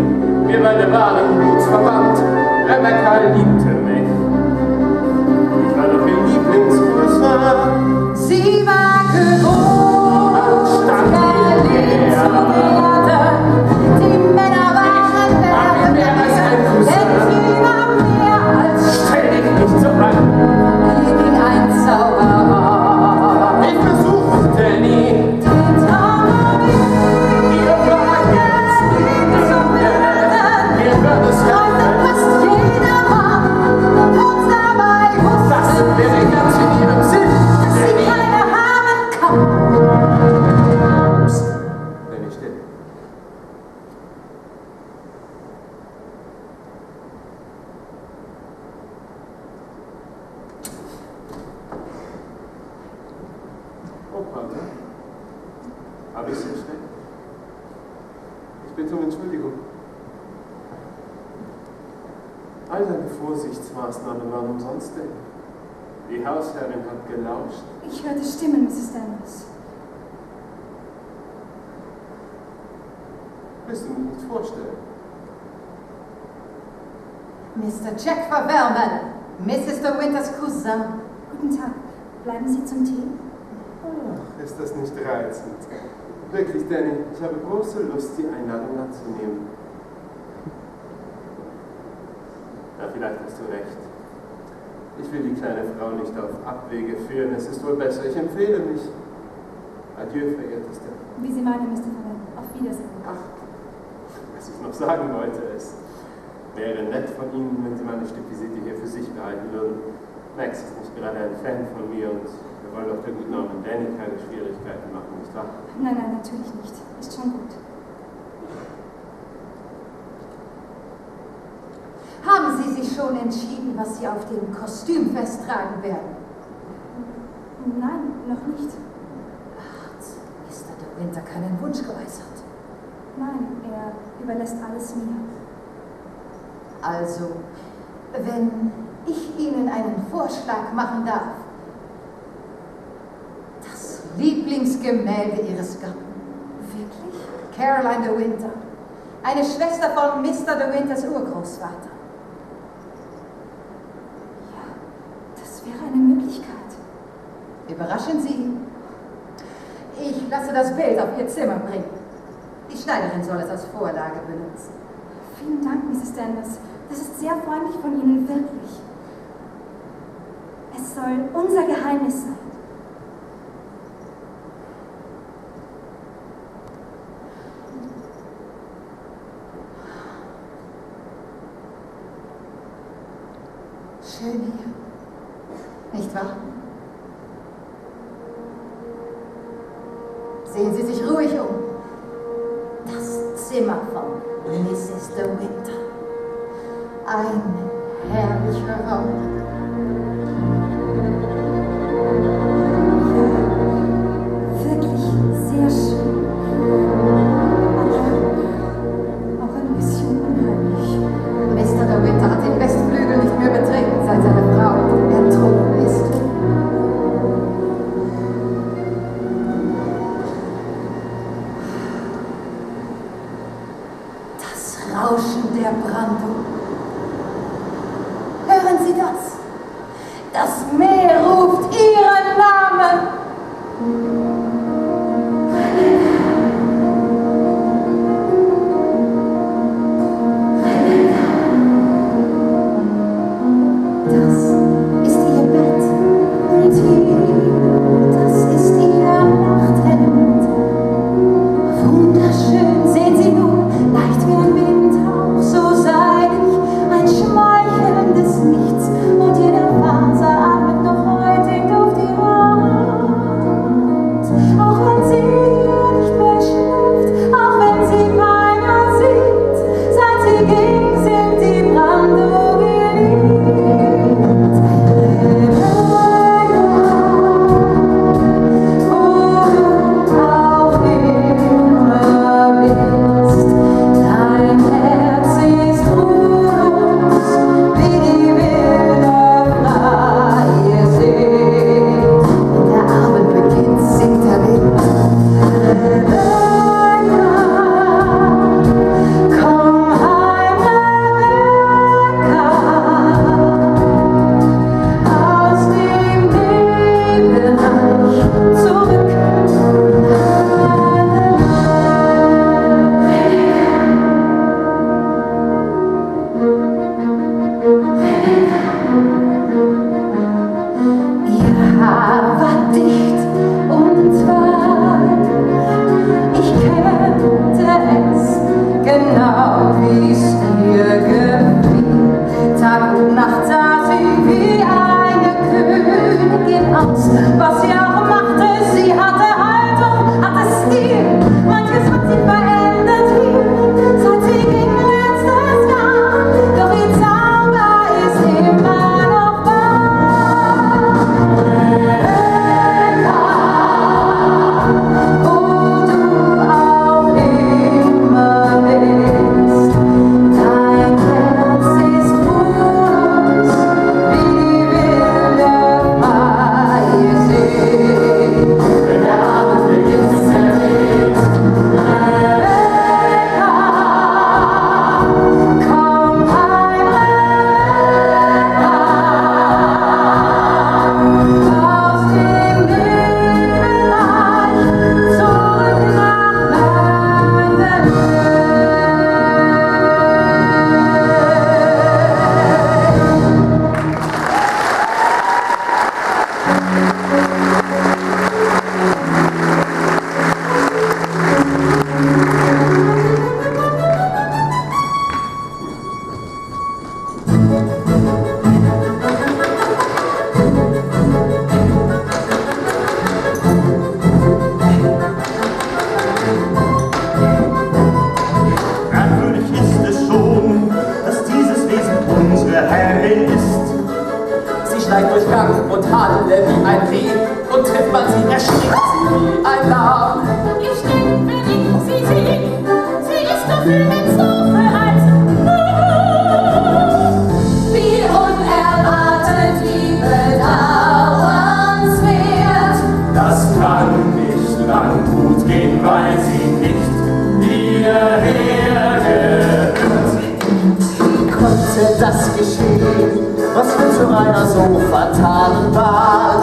Wir beide waren blutsverwandt. Rebekka liebte mich. Ich war doch ihr Lieblingscousin. Sie war gewohnt, geliebt zu werden. Die Männer waren verrückt nach ihr, denn sie war mehr als Stell dich nicht so an. hier ging ein Zauber aus. Ich versuche, Danny. Den Traum von ihr, geliebt zu werden, Mir wird es träumte helfen. fast jeder Mann. Und dabei Das wussten wäre ganz in ihrem Sinn. dass sie keiner haben kann. Psst, Danny, still. Oh, Pardon. Habe ich es erschreckt? Ich bitte um Entschuldigung. All deine Vorsichtsmaßnahmen waren umsonst, denn die Hausherrin hat gelauscht. Ich hörte Stimmen, Mrs. Danvers. Willst du mir nicht vorstellen? Mr. Jack Verwellman, Mrs. de Winters Cousin. Guten Tag. Bleiben Sie zum Tee? Ach, ist das nicht reizend? Wirklich, Danny, ich habe große Lust, die Einladung anzunehmen. Ja, vielleicht hast du recht. Ich will die kleine Frau nicht auf Abwege führen. Es ist wohl besser. Ich empfehle mich. Adieu, verehrteste. Wie Sie meinen, Mr. Verwell. Auf Wiedersehen. Ach, was ich noch sagen wollte, es wäre nett von Ihnen, wenn Sie meine Stippvisite hier für sich behalten würden. Max ist nicht gerade ein Fan von mir und wir wollen doch den guten armen Danny keine Schwierigkeiten machen, nicht wahr? Nein, nein, natürlich nicht. Ist schon gut. Haben Sie sich schon entschieden, was Sie auf dem Kostümfest tragen werden? Nein, noch nicht. Hat Mr. de Winter keinen Wunsch geäußert? Nein, er überlässt alles mir. Also, wenn ich Ihnen einen Vorschlag machen darf. Das Lieblingsgemälde Ihres Gatten. Wirklich? Caroline de Winter. Eine Schwester von Mr. de Winters Urgroßvater. Ja, das wäre eine Möglichkeit. Überraschen Sie ihn. Ich lasse das Bild auf Ihr Zimmer bringen. Die Schneiderin soll es als Vorlage benutzen. Vielen Dank, Mrs. Danvers. Das ist sehr freundlich von Ihnen, wirklich. Es soll unser Geheimnis sein. Schön hier. Nicht wahr? Sehen Sie sich ruhig um. Das Zimmer von Mrs. de Winter. Ein herrlicher Raum. Wirklich sehr schön. Aber auch ein bisschen unheimlich. Mr. de Winter hat den Westflügel nicht mehr betreten, seit seine Frau ertrunken ist. Das Rauschen der Brandung. dicht und weit. Ich kennte es genau, wie es ihr gefiel. Tag und Nacht sah sie wie eine Königin aus. Was sie auch machte, sie hatte Haltung, hatte Stil. Manches hat sie verändert hier, seit sie ging letztes Jahr. Doch ihr Zauber ist immer noch wahr. Wo du auch immer bist, dein Herz ist groß, wie die wilde freie See. Wenn der Abend beginnt, ist zerlegt. Komm aus dem Nebelreich zurück nach Mandalay. Merkwürdig ist es schon, dass dieses Wesen unsere Herrin ist. Sie schleicht durch Gang und Halle wie ein Reh und trifft man sie, erschrickt sie wie ein Lamm. Ich denk, wenn ich sie sehe, sie ist erfüllt mit Zofe als Wie unerwartet, wie bedauernswert. Das kann nicht lang gut gehen, weil sie nicht hierher gehört. Wie konnte das geschehen? Was für zu einer so fatalen Wahl?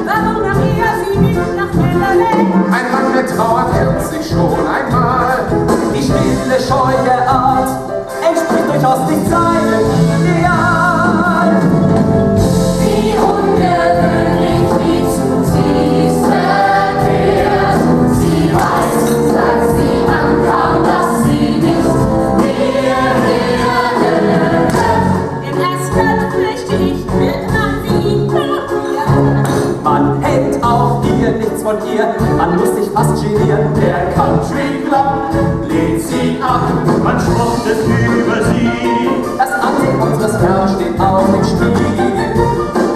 Warum nachher sie nicht nach Mandalay? Ein Mann, der trauert, irrt sich schon einmal. Die stille, scheue Art entspricht durchaus nicht seinem Ideal. Wie ungewöhnlich, wie zutiefst verkehrt. Sie weiß, sagt sie ankam, dass sie nicht hierher gehört. Im Asphalt fürchte ich, wird man sie kopieren. Man hält auch hier nichts von ihr, man muss sich fast genieren. Der Country Club lehnt sie ab. Man spottet über sie. Das Ansehen unseres Herrn steht auf dem Spiel.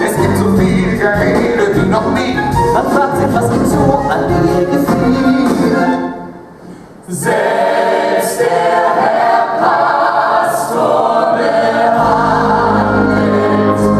Es gibt so viel Gerede wie noch nie. Man fragt sich, was ihm so an ihr gefiel. Selbst der Herr Pastor behandelt sie sehr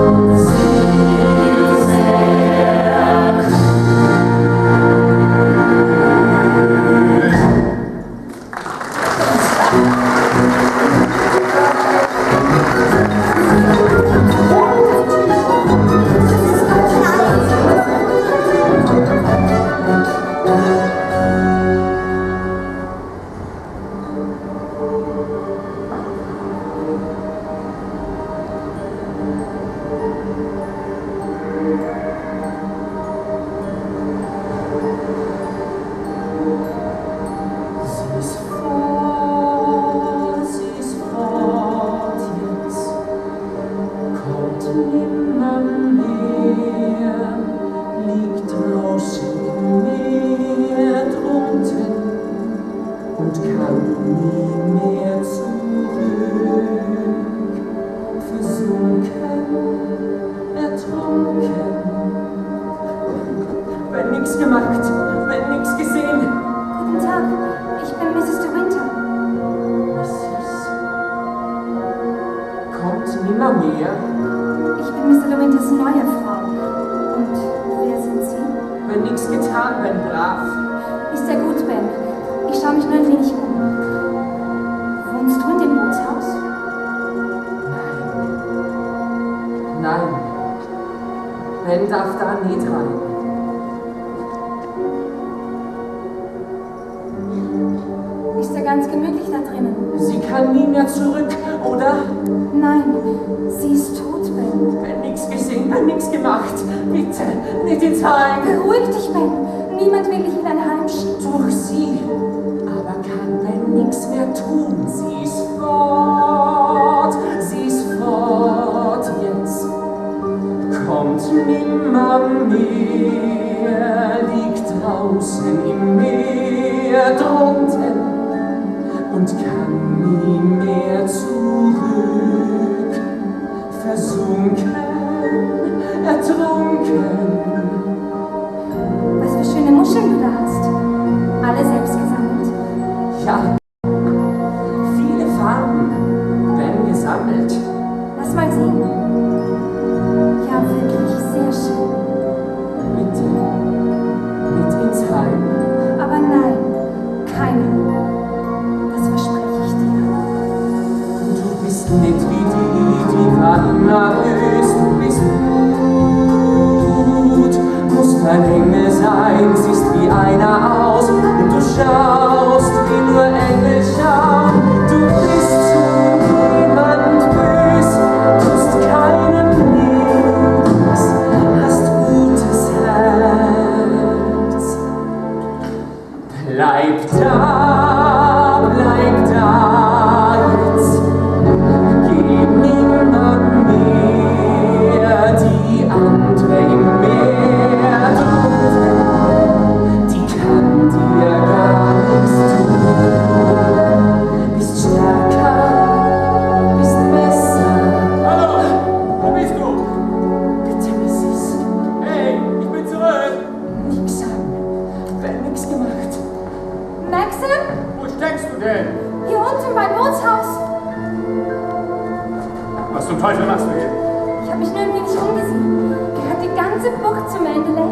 Ben darf da nicht rein. Ist der ja ganz gemütlich da drinnen. Sie kann nie mehr zurück, oder? Nein, sie ist tot, Ben. Ben, nichts gesehen, Ben, nichts gemacht. Bitte, nicht ins Heim. Beruhig dich, Ben. Niemand will dich in ein Heim schicken. Durch sie. Aber kann Ben nichts mehr tun. Sie ist fort. Sie ist fort jetzt. Kommt nimmer mehr, liegt draußen im Meer drunten und kann nie mehr zurück. Versunken, ertrunken. Was für schöne Muscheln du da hast. Alle selbst gesammelt. Ja, viele Farben werden gesammelt. Lass mal sehen. Ja, wirklich sehr schön. Bitte, mit ins Heim. Aber nein, keine. Das verspreche ich dir. Du bist nicht wie die war immer böse. Du bist gut, musst ein Engel sein, siehst wie einer aus. Und du schaust, wie nur Engel schauen. Du bist zu niemand böse, tust keinem nichts, hast gutes Herz. Bleib da jetzt. Gib niemand mehr, die andere im Meer drunten, die kann dir gar nichts tun. Bist stärker, bist besser. Hallo, wo bist du? Bitte, Mrs. Hey, ich bin zurück. Nix sagen. Ben, nix gemacht. Maxim? Wo steckst du denn? Hier unten beim Bootshaus. Was zum Teufel machst du hier? Ich habe mich nur ein wenig umgesehen. Gehört die ganze Bucht zu Mandalay?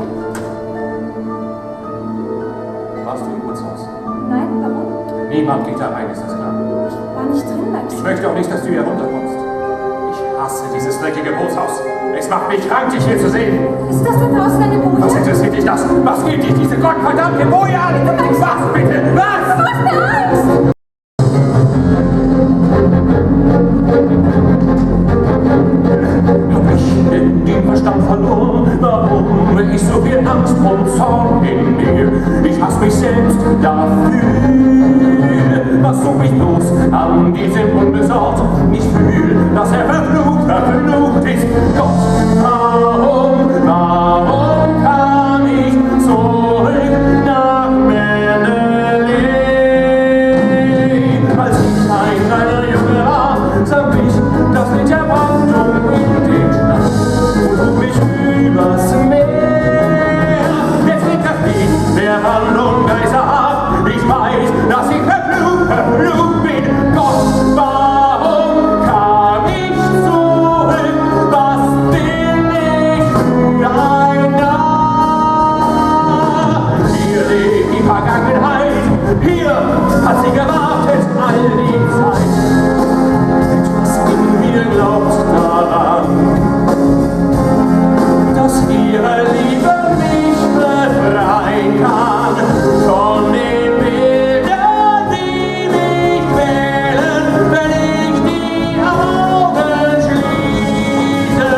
Warst du im Bootshaus? Nein, warum? Niemand geht da rein, ist das klar? Ich war nicht drin, Ich Maxim. möchte auch nicht, dass du hier runterkommst. Ich hasse dieses dreckige Bootshaus. Es macht mich krank, dich hier zu sehen. Ist das da draußen eine Was Boje? interessiert dich das? Was geht dich diese gottverdammte Boje an? Was bitte? Was? Du machst mir Angst! Hab ich den Verstand verloren? Warum ich so viel Angst und Zorn in mir? Ich hasse mich selbst dafür. Was such ich bloß an diesem Unbesorgt? Ich fühl, dass er verflucht ist. Gott, warum kam ich zurück nach Mandalay? Als ich ein kleiner Junge war, sah mich das Lied der Brandung in den Schnee und trug mich übers Meer. Jetzt liegt das Lied der Brandung geisterhaft. Ich weiß, dass ich verflucht bin. Gott, warum kam ich zurück? Was bin ich für ein Narr? Hier lebt die Vergangenheit. Hier hat sie gewartet all die Zeit. Etwas in mir glaubt daran, dass ihre Liebe mich befreien kann von den Bildern, die mich quälen, wenn ich die Augen schließe.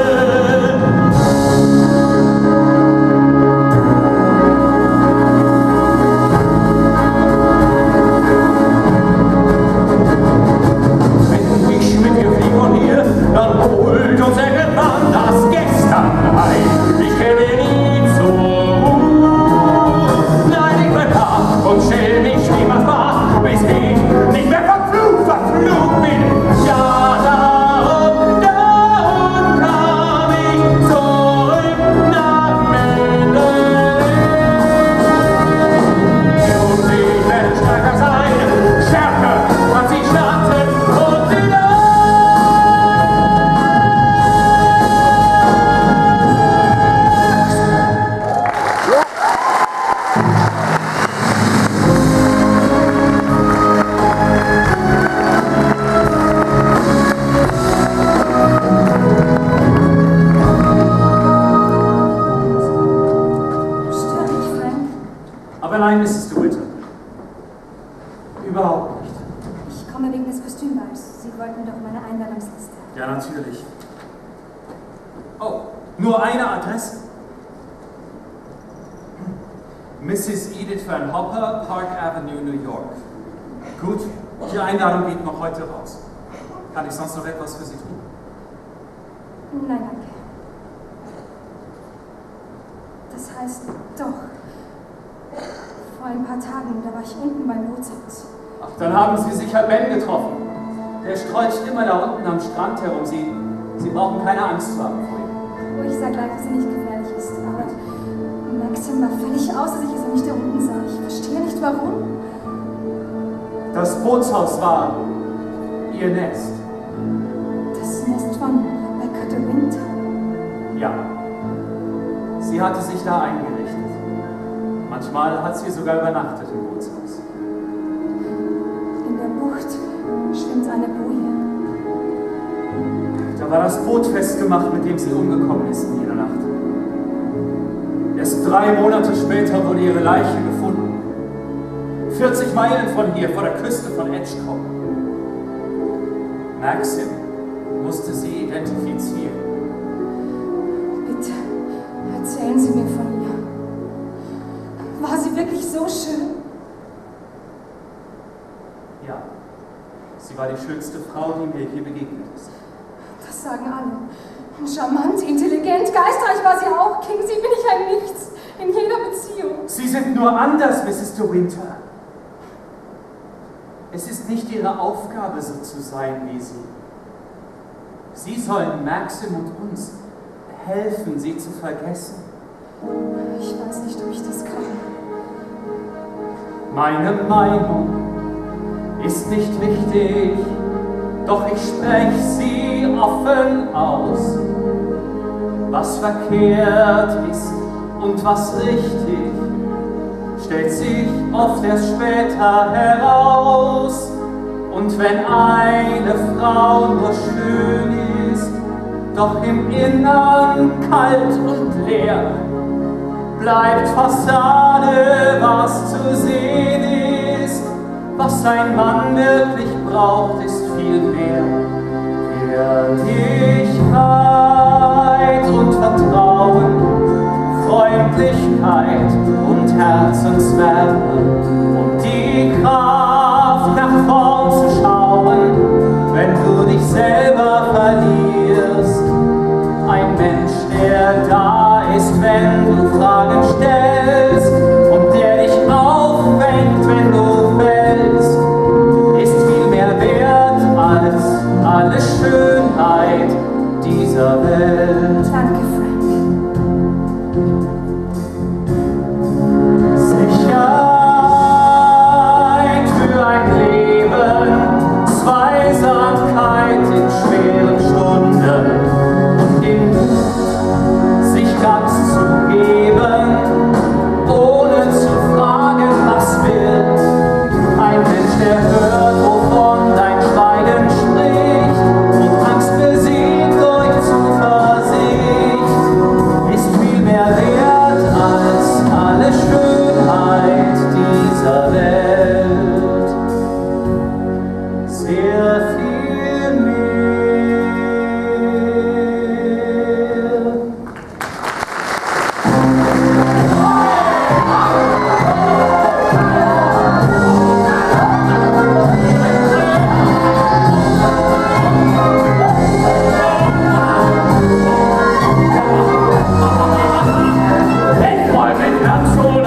Wenn ich mit dir flieg von hier, dann holt uns irgendwann das Gestern ein. Ich kenne nie zur Ruhe. Nein, ich bleib da und stell mich wie was war, bis ich nicht mehr verflucht bin. Ja, darum kam ich zurück nach Mandalay. Und ich werde stärker sein, stärker als die Schatten und die Nacht. Stört dich, Frank? Aber nein, Mrs. DeWitt. Überhaupt nicht. Ja, natürlich. Oh, nur eine Adresse. Mrs. Edith Van Hopper, Park Avenue, New York. Gut, die Einladung geht noch heute raus. Kann ich sonst noch etwas für Sie tun? Nein, danke. Das heißt, doch. Vor ein paar Tagen, da war ich unten beim Bootshaus. Ach, dann haben Sie sicher Ben getroffen. Der strolcht immer da unten am Strand herum. Sie brauchen keine Angst zu haben vor ihm. Wo ich sage gleich, dass er nicht gefährlich ist. Aber Maxim war völlig außer sich, als er mich da unten sah. Ich verstehe nicht, warum. Das Bootshaus war Ihr Nest. Das Nest von Rebecca de Winter. Ja. Sie hatte sich da eingerichtet. Manchmal hat sie sogar übernachtet im Bootshaus. In der Bucht schwimmt eine Boje. Da war das Boot festgemacht, mit dem sie umgekommen ist in jener Nacht. Erst 3 Monate später wurde ihre Leiche gefunden. 40 Meilen von hier, vor der Küste von Edgecombe. Maxim musste sie identifizieren. Bitte, erzählen Sie mir von ihr. War sie wirklich so schön? Ja, sie war die schönste Frau, die mir je begegnet ist. Das sagen alle. Charmant, intelligent, geistreich war sie auch. Gegen sie bin ich ein Nichts. In jeder Beziehung. Sie sind nur anders, Mrs. de Winter. Es ist nicht Ihre Aufgabe, so zu sein wie Sie. Sie sollen Maxim und uns helfen, sie zu vergessen. Ich weiß nicht, ob ich das kann. Meine Meinung ist nicht wichtig, doch ich spreche sie offen aus. Was verkehrt ist und was richtig, stellt sich oft erst später heraus. Und wenn eine Frau nur schön ist, doch im Innern kalt und leer, bleibt Fassade, was zu sehen ist. Was ein Mann wirklich braucht, ist viel mehr Ehrlichkeit und Vertrauen, Freundlichkeit und Herzenswärme und die Kraft, nach vorn zu schauen, wenn du dich selber verlierst. Ein Mensch, der da ist, wenn du Fragen stellst und der dich auffängt, wenn du fällst, ist viel mehr wert als alle Schönheit dieser Welt. Danke, Frank. Sicherheit für ein Leben, Zweisamkeit in schweren Stunden und den Mut, sich ganz zu geben, ohne zu fragen, was will. Ein Mensch, der hört, wovon dein Schweigen spricht und Angst besiegt durch Zuversicht, ist viel mehr wert als alle Schönheit dieser Welt. Sehr viel mehr. Ich freu mich ganz schon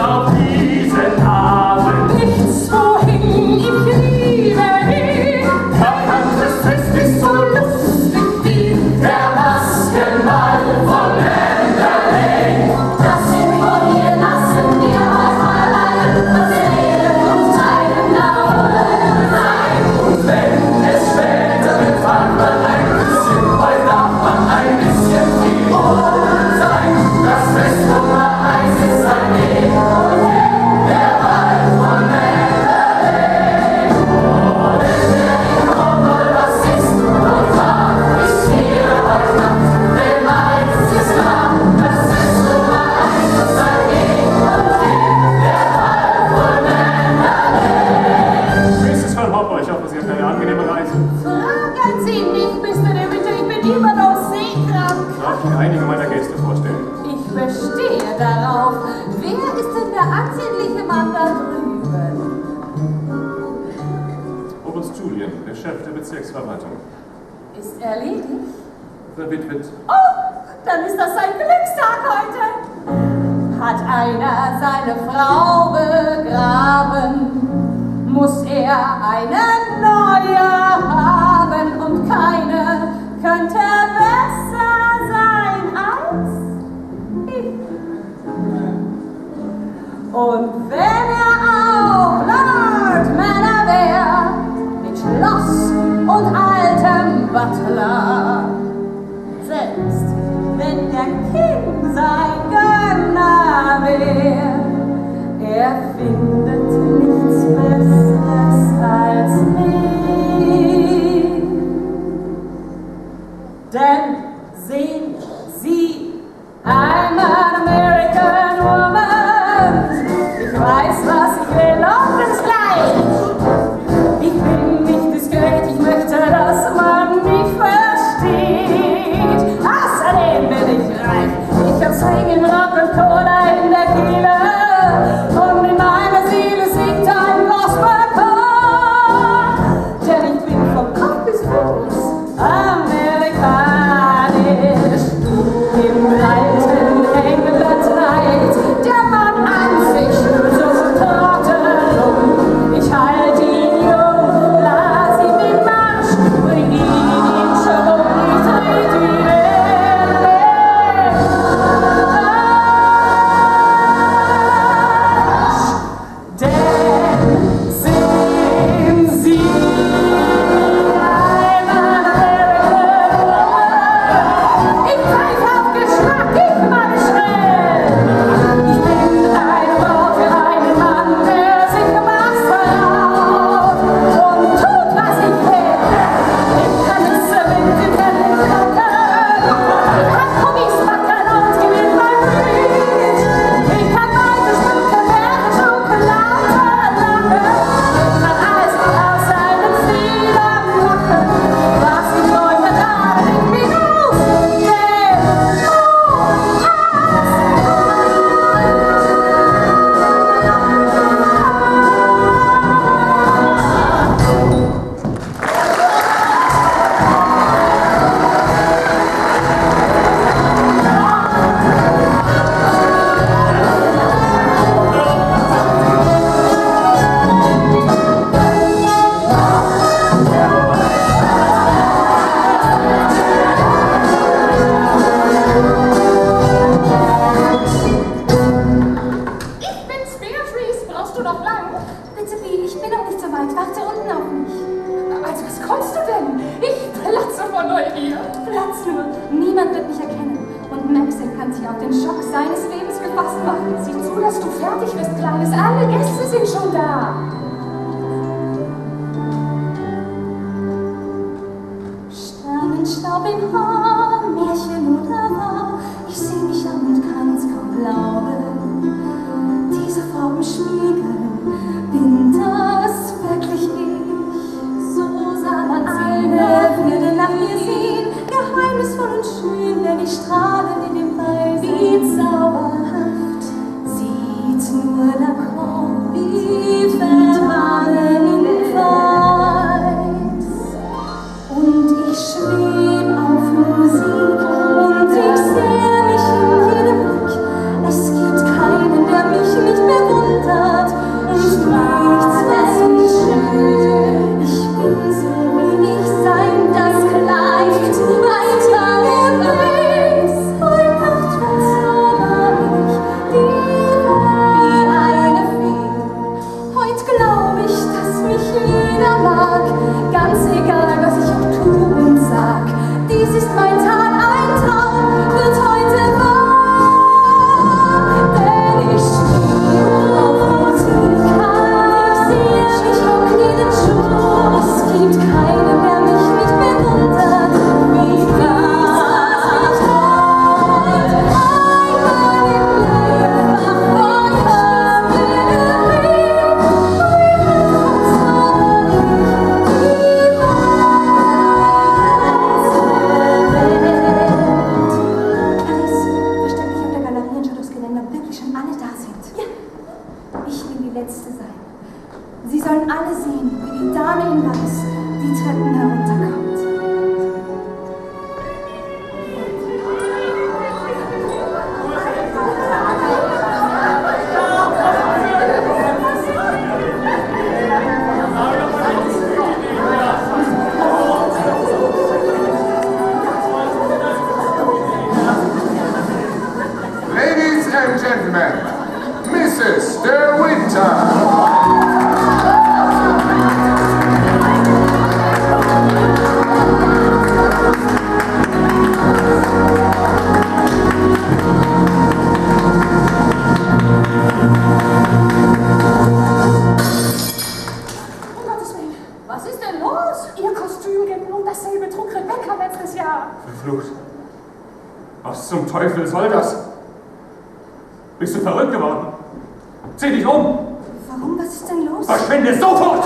ansehnliche Mann da drüben. Oberst Julian, der Chef der Bezirksverwaltung. Ist erledigt? Verwitwet. Oh, dann ist das sein Glückstag heute. Hat einer seine Frau begraben, muss er eine neue haben und keine könnte besser sein als ich. Und wenn er auch Lord Manor wäre, mit Schloss und altem Butler, selbst wenn der King sein Gönner wär, er findet nichts Besseres als mich. Denn sehen Sie, I'm an American woman. Ich weiß, was ich will und es gleich. Ich bin nicht diskret, ich möchte, dass man mich versteht. Außerdem bin ich reich. Ich hab Swing, Rock und Cola in der Kehle. Und in meiner Seele singt ein Gospelchor. Denn ich bin vom Kopf bis Fuß amerikanisch. Im alten England treibt der Mann an sich nur so Tortelung. Ich halte ihn jung, lass ihn den Marsch, bring ihn in Schwung, ich trete ihn in. Denn sehen Sie, I'm an American woman. Ich pfeif auf Geschmack, ich mache schrill. Ich bin ein Wort für einen Mann, der sich macht vertraut und tut, was ich will. Ich kann es mit den Händen kloppen, ich kann Gummis backen und gewinn mein Bridge. Ich kann weiter schmücken, während Schokolade lachen. Ich kann alles aus seinen Federn machen, was ich träume, da ich bin aus dem Ich bin's, Beatrice. Brauchst du noch lang? Bitte, Bee, ich bin noch nicht so weit. Warte unten auf mich. Also, was kommst du denn? Ich platze vor Neugier. Platz nur. Niemand wird mich erkennen. Und Maxim kann sich auf den Schock seines Lebens gefasst machen. Sieh zu, dass du fertig wirst, Kleines. Alle Gäste sind schon da. Sternenstaub im Haar, Märchen oder wahr, ich seh mich an und kann's kaum glauben. Diese Farben spiegeln, bin das wirklich ich? So sah man eine würde nach mir sehen, geheimnisvoll und schön, denn ich strahle in dem Ball, wie zauberhaft. Sieht nur Lacan, wie letzte sein. Sie sollen alle sehen, wie die Dame in Weiß die Treppen herunterkommt. Ladies and gentlemen, Mrs. De Winter. Was ist denn los? Ihr Kostüm genau dasselbe trug Rebecca letztes Jahr. Verflucht. Was zum Teufel soll das? Bist du verrückt geworden? Zieh dich um! Warum? Was ist denn los? Verschwinde sofort!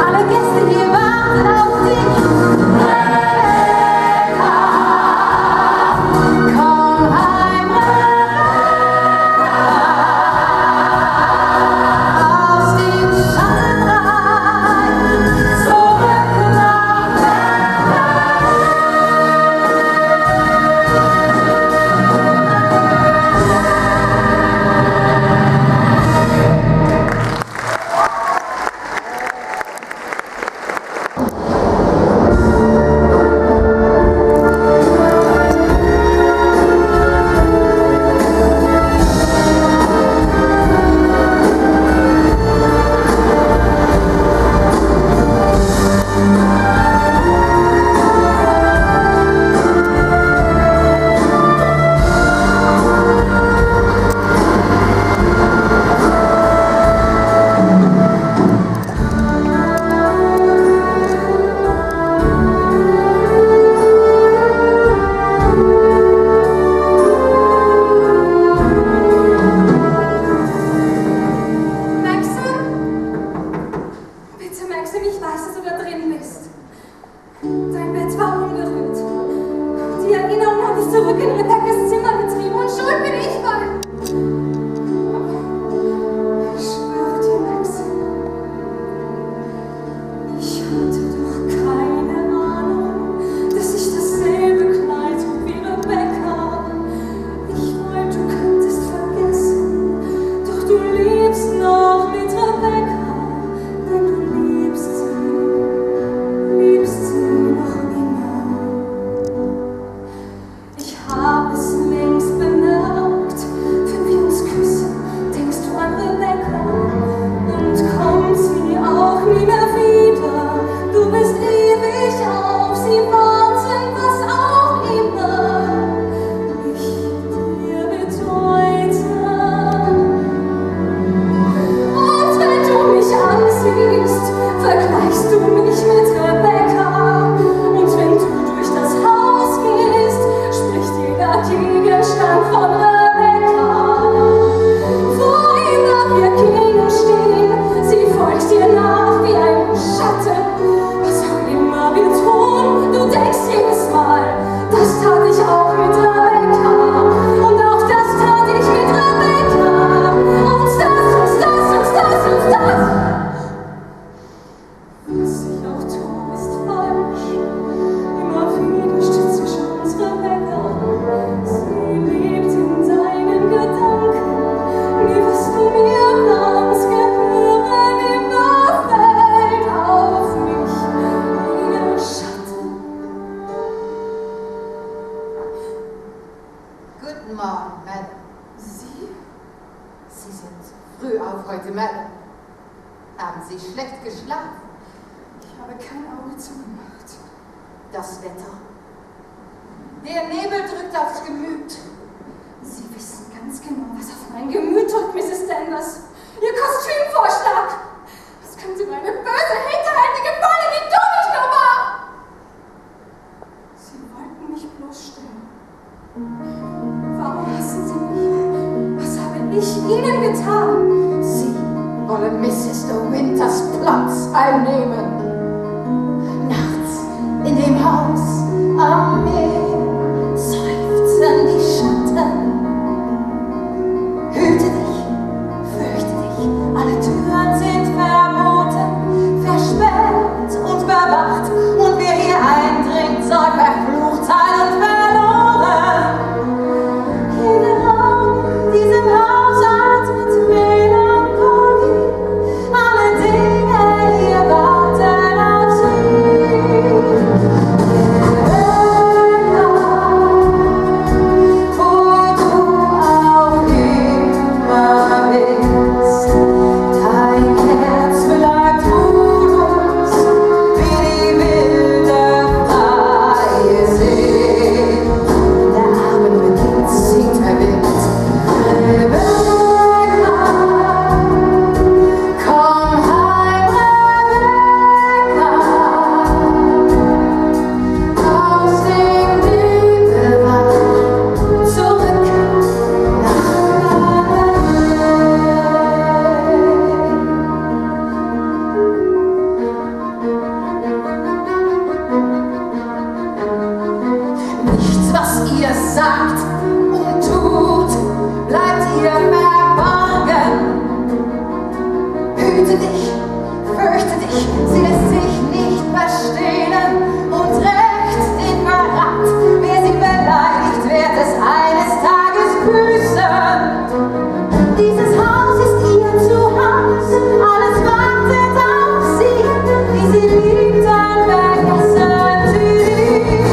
Alle Gäste hier warten auf dich. Komm heim, aus dem Schattenreich, zurück nach Maxim? Bitte, Maxim, ich weiß, dass du da drin bist. Dein Bett war unberührt. Die Erinnerung hat dich zurück in Rebeccas Zimmer getrieben und schuld bin ich, weil... Ich schwöre dir, Maxim, ich hatte doch keine Ahnung, dass ich dasselbe Kleid trug wie Rebecca. Ich wollte, du könntest vergessen, doch du lebst noch mit Rebecca, denn du liebst sie noch immer. Ich habe es längst bemerkt, wenn wir uns küssen, denkst du an Rebecca und kommt sie auch nie mehr wieder. Du wirst ewig auf sie warten, was auch immer ich dir bedeute. Und wenn du mich ansiehst, vergleichst du mich mit Rebecca. Und wenn du durch das Haus gehst, spricht jeder Gegenstand von Rebecca. Wo immer wir Kinder stehen, sie folgt dir nach wie ein Schatten. Was auch immer wir tun, du denkst jedes Mal, das tat ich auch mit Rebecca. Und auch das tat ich mit Rebecca. Und das. Was ich auch tue, ist falsch. Immer wieder steht zwischen uns Rebecca. Sie lebt in deinen Gedanken. Nie wirst du mir ganz gehören. Immer fällt auf mich ihr Schatten. Guten Morgen, Madame. Sie? Sie sind früh auf heute, Madame. Haben Sie schlecht geschlafen? Ich habe kein Auge zugemacht. Das Wetter. Der Nebel drückt aufs Gemüt. Sie wissen ganz genau, was auf mein Gemüt drückt, Mrs. Danvers. Ihr Kostümvorschlag! Was könnte meine böse, hinterhältige Falle wie du nicht nur wahr? Sie wollten mich bloßstellen. Warum hassen Sie mich? Was habe ich Ihnen getan? Sie wollen Mrs. De Winters Platz einnehmen. Nachts in dem Haus am Meer seufzen die Schatten. Hüte dich, fürchte dich, alle Türen sind verboten, versperrt und bewacht, und wer hier eindringt, soll verflucht sein und verloren. Jeder Raum in diesem Haus atmet Melancholie, alle Dinge hier warten auf sie. Wo du auch immer bist, dein Herz bleibt ruhelos wie die wilde freie See. Der Abend beginnt, singt verwirrt. Rebecca, komm heim, Rebecca, aus dem Nebelwald, zurück nach Nichts, was ihr sagt und tut, bleibt ihr verborgen. Hüte dich, fürchte dich, sie lässt sich nicht verstehlen und rächt den Verrat. Wer sie beleidigt, wird es eines Tages büßen. Dieses Haus ist ihr Zuhause, alles wartet auf sie, die sie liebt, dann vergessen sie nie.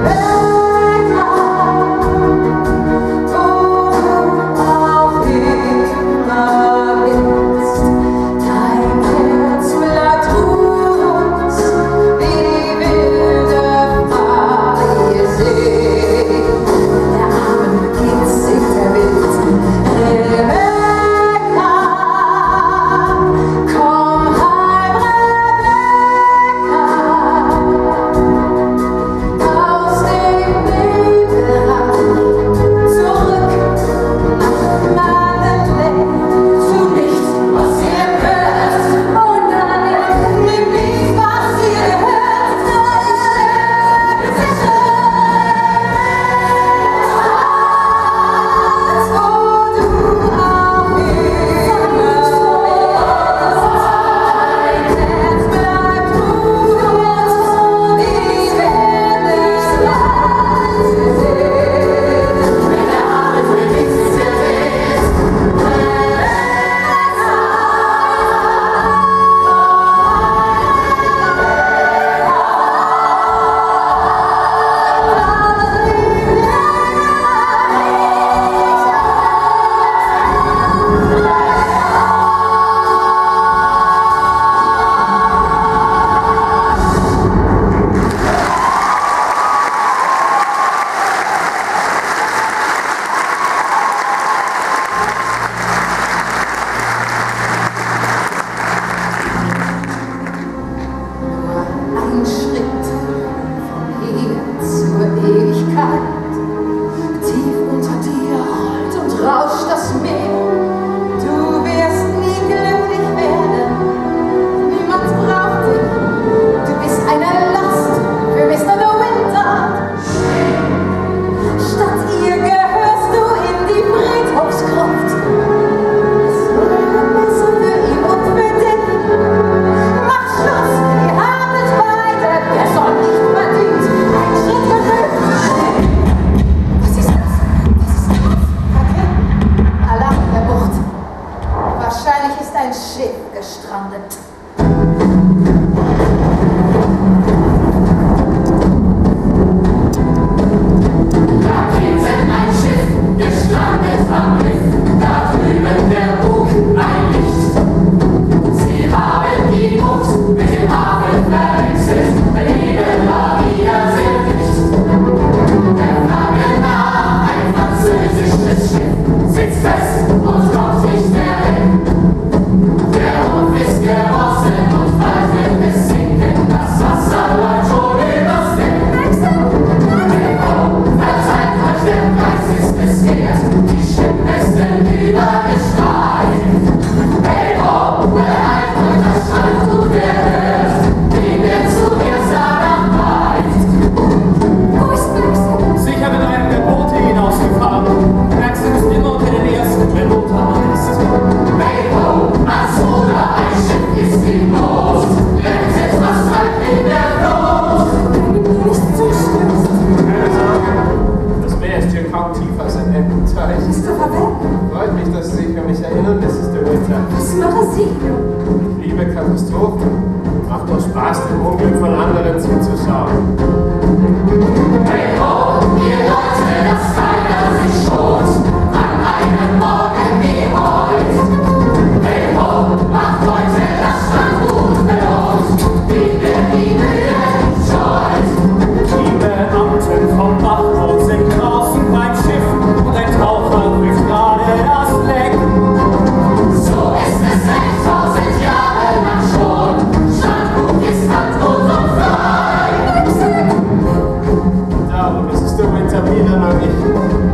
Rebecca, wo zum Unglück von anderen zuzuschauen. Hey ho, ihr Leute, dass keiner sich schont an einem Morgen wie heut. Hey ho, macht heute das Strandgut für uns, wie wir die Mühe scheut. Die Beamten vom Bachboot sind draußen beim Schiff und ein Taucher prüft gerade das Leck. So ist es 6000 Jahre lang schon, Strandgut ist handgut und frei. Darum ist es der Winterbier noch nicht.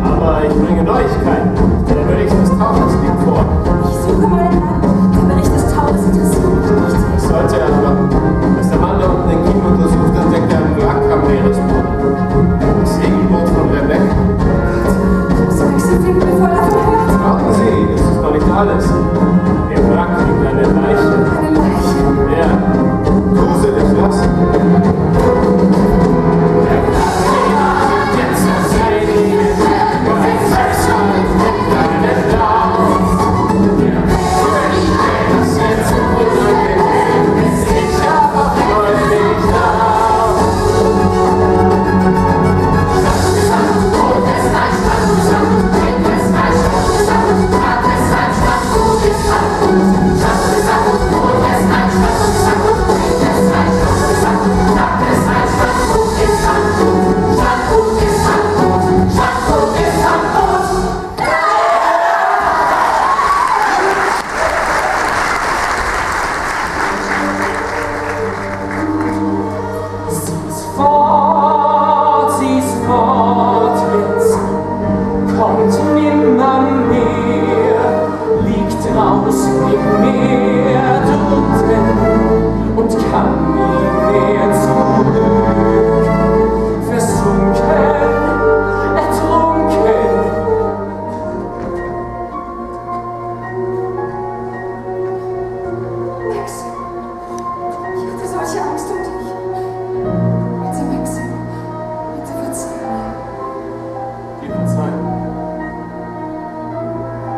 Aber ich bringe Neuigkeiten. Der Bericht des Tauchers liegt vor. Ich suche meinen Mann. Der Bericht des Tauchers interessiert mich nicht. Was sollte er machen? Als der Mann da unten den Kiel untersucht, entdeckt er einen Wrack am Meeresboden. Das Segelboot von Rebecca. Maxim fliegt mir voll auf den Herd. Warten Sie, das ist noch nicht alles. Im Wrack liegt eine Leiche. Eine Leiche. Ja, gruselig, was?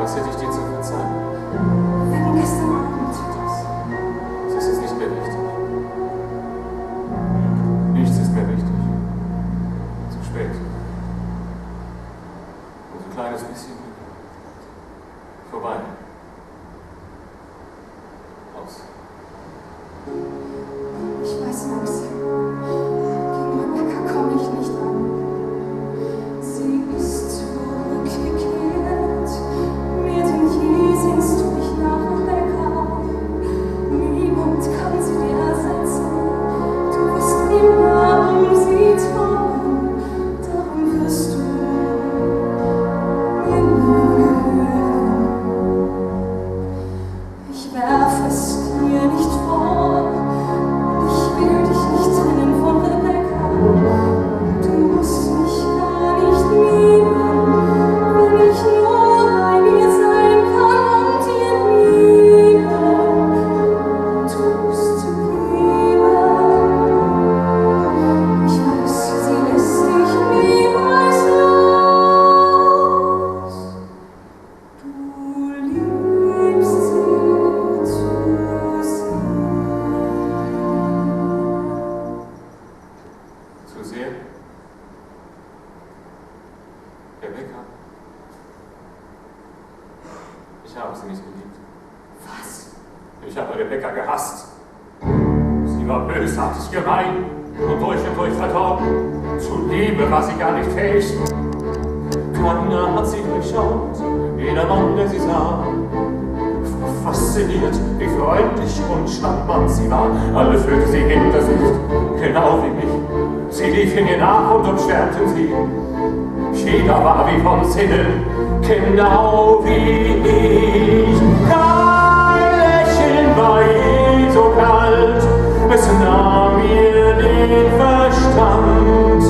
Was hätte ich dir zu verzeihen? Wegen gestern Abend. Das ist jetzt nicht mehr wichtig. Nichts ist mehr wichtig. Zu spät. Und so ein kleines bisschen vorbei. Aus. Ich weiß, Maxim. Gegen Rebecca komme ich nicht an. Sie ist zurückgekehrt. Mehr denn je sehnst du dich nach Rebecca. Niemand kann sie dir ersetzen. Du wirst immer um sie trauern. Darum wirst du immer gehören. Ich werfe es dir nicht vor. Ich will dich nicht trennen von Rebecca. Du musst mich gar nicht lieben, wenn ich nur bei dir sein kann und dir Liebe tust Liebe. Ich weiß, sie lässt dich niemals los. Du liebst sie zu sehr. Zu sehr? Rebecca? Ich habe sie nicht geliebt. Was? Ich habe Rebecca gehasst. Sie war bösartig, gemein und durch verdorben. Zu Liebe war sie gar nicht fähig. Keiner hat sie durchschaut, jeder Mann, der sie sah. Fasziniert, wie freundlich und charmant sie war. Alle führte sie hinter sich, genau wie mich. Sie liefen ihr nach und umschwärmten sie. Jeder war wie vom Sinnen, genau wie ich. Kein Lächeln war je so kalt, es nahm mir den Verstand.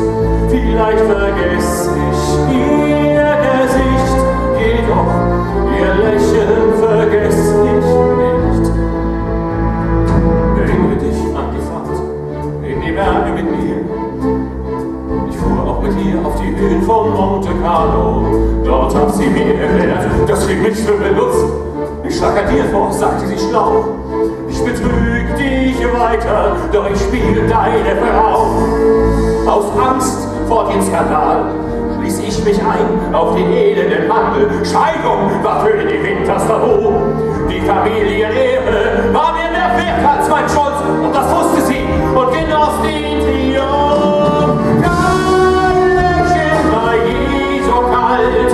Vielleicht vergess ich ihr Gesicht, jedoch ihr Lächeln vergess ich nicht. Erinnere dich an die Fahrt in die Berge mit mir. Ich fuhr auch mit ihr auf die Höhen von Monte Carlo. Dort hat sie mir erklärt, dass sie mich für benutzt. Ich schlag an dir vor, sagte sie schlau. Ich betrüg dich weiter, doch ich spiel deine Frau. Aus Angst vor dem Skandal ließ ich mich ein auf den elenden Handel. Scheidung war für die Winters Tabu. Die Familienehre war mir mehr wert als mein Stolz, und das wusste sie und genoss den Triumph. Kein Lächeln war je so kalt,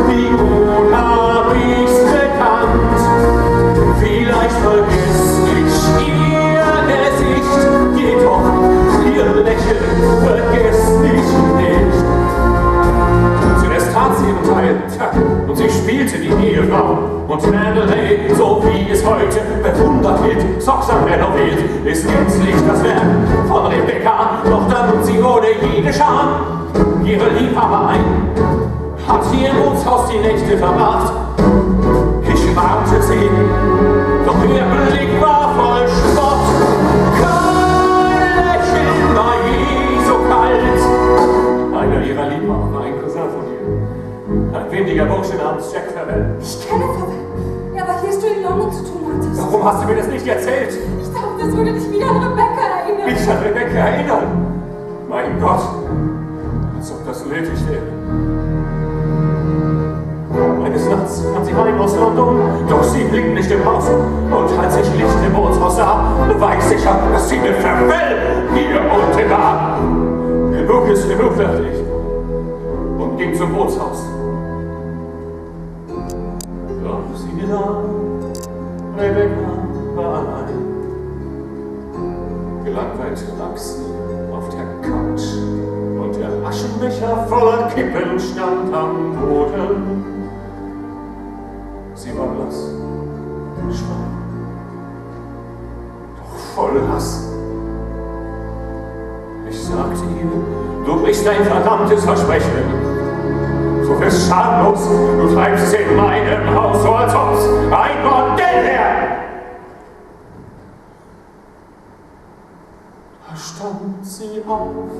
wie gut hab ich's gekannt. Vielleicht vergiss ich ihr Gesicht, jedoch ihr Lächeln vergiss ich nicht. Zuerst tat sie ihren Teil, und sie spielte die Ehefrau. Und Manderley, so wie es heute bewundert wird, sorgsam renoviert, ist gänzlich das Werk von Rebecca. Doch dann und sie ohne jede Scham ihre Liebhaber ein, hat hier im Bootshaus die Nächte verbracht. Ich warnte sie, doch ihr Blick war voll Spott. Kein Lächeln war je so kalt. Einer ihrer Liebhaber war ein Cousin von ihr. Ein windiger Bursche namens Jack Farrell. Ich kenne Farrell. Er war hier, als du in London zu tun hattest. Warum hast du mir das nicht erzählt? Ich dachte, es würde dich wieder an Rebecca erinnern. Mich an Rebecca erinnern? Mein Gott, als ob das nötig wäre. Eines Nachts kam sie heim aus London, doch sie blieb nicht im Haus. Und als ich Licht im Bootshaus sah, war ich sicher, dass sie mit Farrell hier unten war. Genug ist genug, dachte ich, und ging zum Bootshaus. Doch sie sah, Rebecca war allein. Gelangweilt lag sie auf der Couch, und der Aschenbecher voller Kippen stand am Boden. Sie war blass, schwach, doch voll Hass. Ich sagte ihr, du brichst dein verdammtes Versprechen. Du wirst schamlos, du treibst in meinem Haus so, als ob's ein Bordell wäre. Da stand sie auf,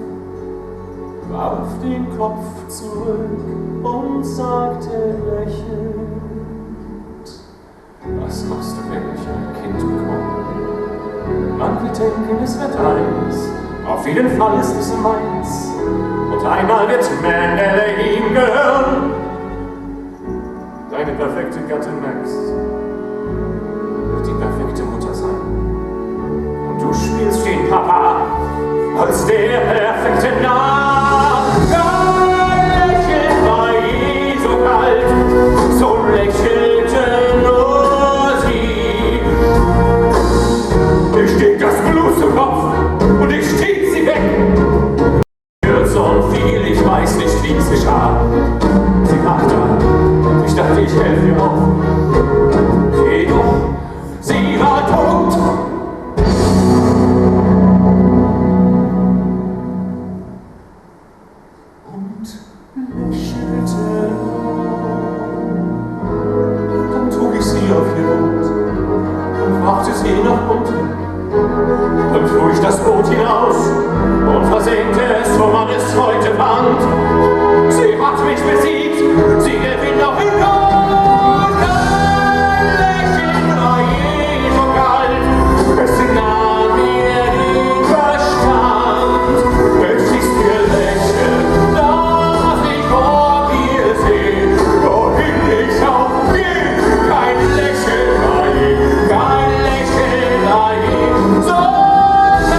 warf den Kopf zurück und sagte lächelnd: Was machst du, wenn ich ein Kind bekomme? Man wird denken, es wird eins, auf jeden Fall ist es meins. Und einmal wird Manderley ihm gehören. Deine perfekte Gattin Max wird die perfekte Mutter sein. Und du spielst den Papa als der perfekte Narr. Kein Lächeln war je so kalt, so lächelte nur sie. Mir stieg das Blut zu Kopf und ich stieß sie weg. Und viel, ich weiß nicht, wie es geschah. Sie war da, ich dachte, ich helfe ihr auf. Jedoch, sie war tot. Und lächelte. Dann trug ich sie auf ihr Boot und brachte sie nach unten. Dann fuhr ich das Boot hinaus und versenkte es, wo man es heute fand. Sie hat mich besiegt, sie gewinnt auch im Not. Kein Lächeln war je so kalt, es nahm mir den Verstand. Es ist ihr Lächeln, das ich vor mir seh, wohin ich auch geh. Kein Lächeln war je, kein Lächeln war je so kalt.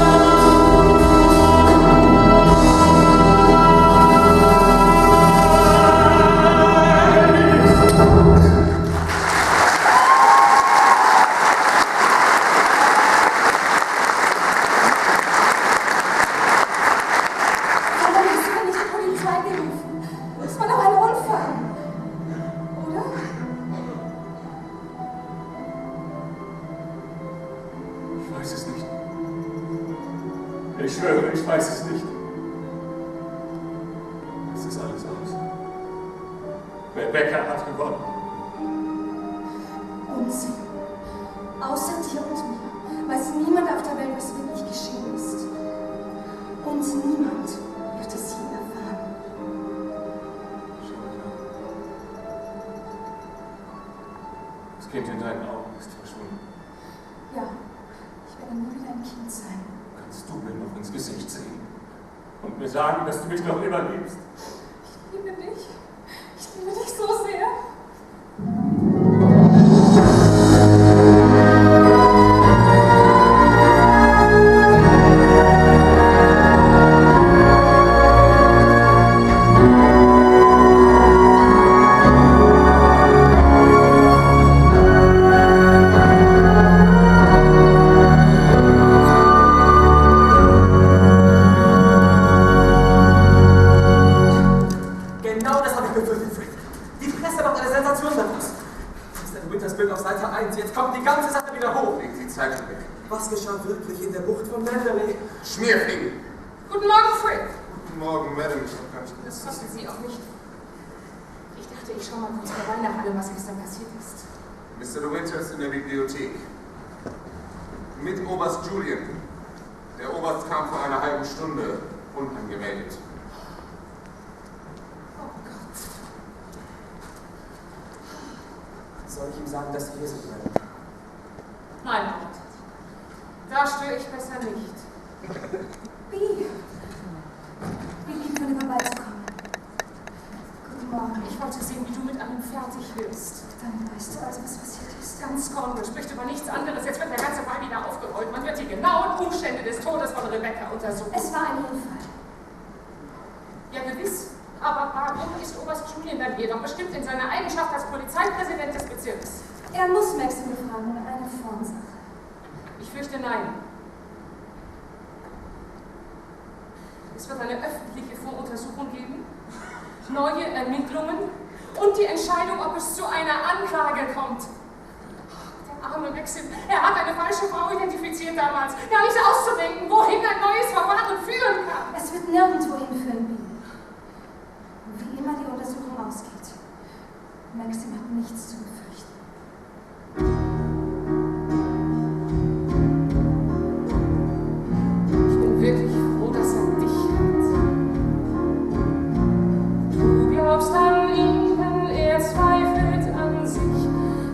Warum hast du denn nicht die Polizei gerufen? Das war doch ein Unfall. Oder? Ich weiß es nicht. Ich schwöre, ich weiß es nicht. Es ist alles aus. Rebecca hat gewonnen. Unsinn. Außer dir und mir weiß niemand auf der Welt, was wirklich geschehen ist. Und niemand wird es je erfahren. Schau mich an. Das Kind in deinen Augen ist verschwunden. Ja, Kind sein. Kannst du mir noch ins Gesicht sehen? Und mir sagen, dass du mich noch immer liebst. Ich liebe dich. Ich liebe dich so sehr. Genau das habe ich befürchtet, Fred. Die Presse macht eine Sensation daraus. Mr. Winters Bild auf Seite 1. Jetzt kommt die ganze Sache wieder hoch. Leg die Zeitung weg. Was geschah wirklich in der Bucht von Mandalay? Schmierfliegen! Guten Morgen, Fred. Guten Morgen, Madame. Ich hab gar nicht Das kostet Sie auch nicht. Ich dachte, ich schaue mal kurz vorbei nach allem, was gestern passiert ist. Mr. De Winters in der Bibliothek. Mit Oberst Julian. Der Oberst kam vor einer halben Stunde unangemeldet. Oh Gott. Soll ich ihm sagen, dass Sie hier sind, Madame? Nein, Lord. Da störe ich besser nicht. Wie? Wie lieb von dir vorbeizukommen. Guten Morgen. Ich wollte sehen, wie du mit allem fertig wirst. Dann weißt du also, was passiert ist. Ganz Cornwall spricht über nichts anderes. Jetzt wird der ganze Fall wieder aufgerollt. Man wird die genauen Umstände des Todes von Rebecca untersuchen. Es war ein Unfall. Ja, gewiss. Aber warum ist Oberst Julian dann hier? Doch bestimmt in seiner Eigenschaft als Polizeipräsident des Bezirks. Er muss Maxim befragen über eine Formsache. Ich fürchte nein. Es wird eine öffentliche Voruntersuchung geben, neue Ermittlungen und die Entscheidung, ob es zu einer Anklage kommt. Der arme Maxim, er hat eine falsche Frau identifiziert damals. Gar nicht auszudenken, wohin ein neues Verfahren führen kann. Es wird nirgendwo hinführen, Bibi. Wie immer die Untersuchung ausgeht. Maxim hat nichts zu befürchten. Ich bin wirklich froh, dass er dich hat. Du glaubst an ihn, wenn er zweifelt an sich.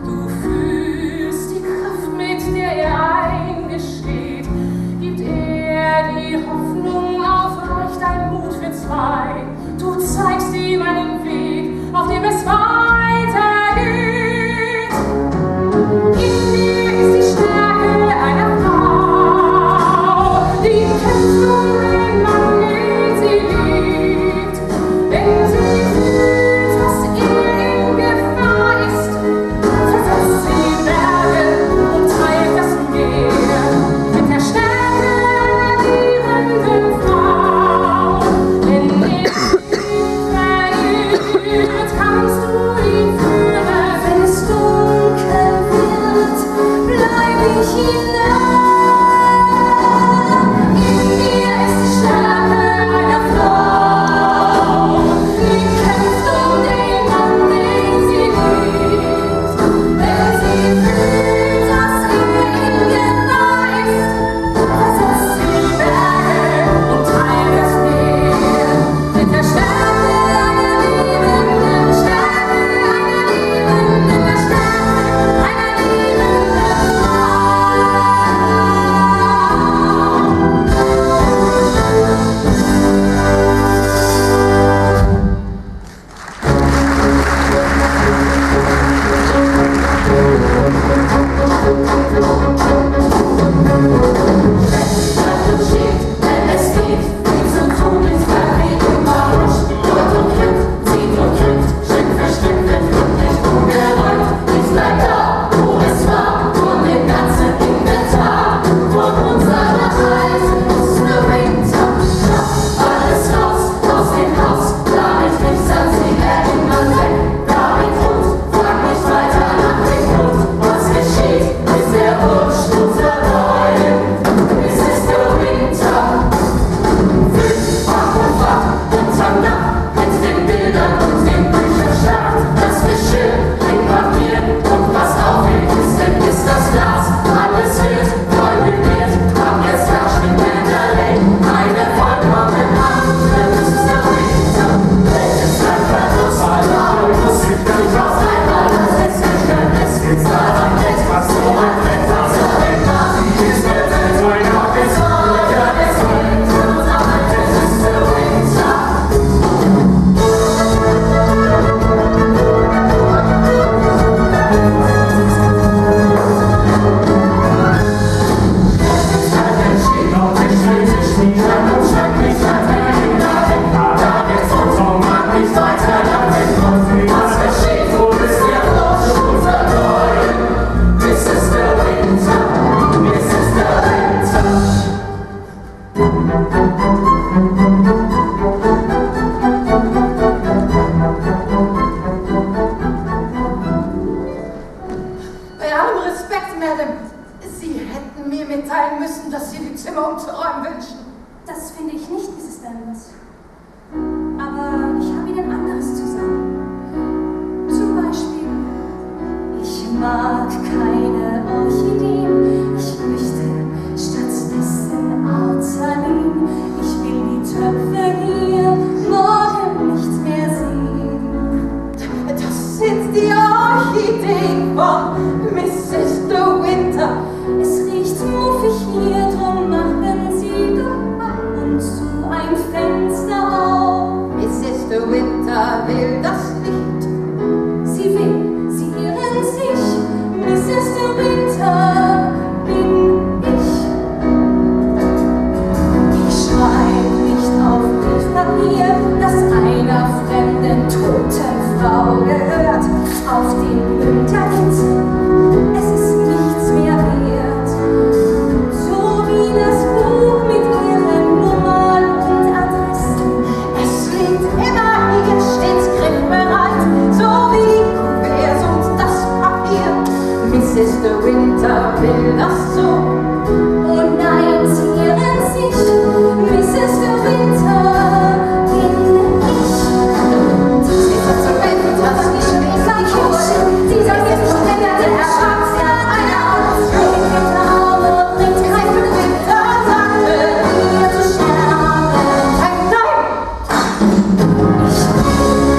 Du fühlst die Kraft, mit der er eingesteht. Gibt er die Hoffnung auf, reicht dein Mut für zwei. Du zeigst ihm einen Weg, auf dem es weitergeht. In dir ist die Stärke einer Frau, die kämpft um den Mann, den sie liebt. Wenn sie fühlt, dass er in Gefahr ist, versetzt sie Berge und teilt das Meer mit der Stärke einer liebenden Frau. Wenn er dich verirrt, kannst du will das so. Oh nein, sie irren sich, Mrs. de Winter bin ich. Sie ist doch zur Welt und hat die Schwester sie sagt jetzt nicht länger, denn er schafft ja eine Ausrede. Der Arme bringt kein Glück, da sagte ihr zu sterben. Nein!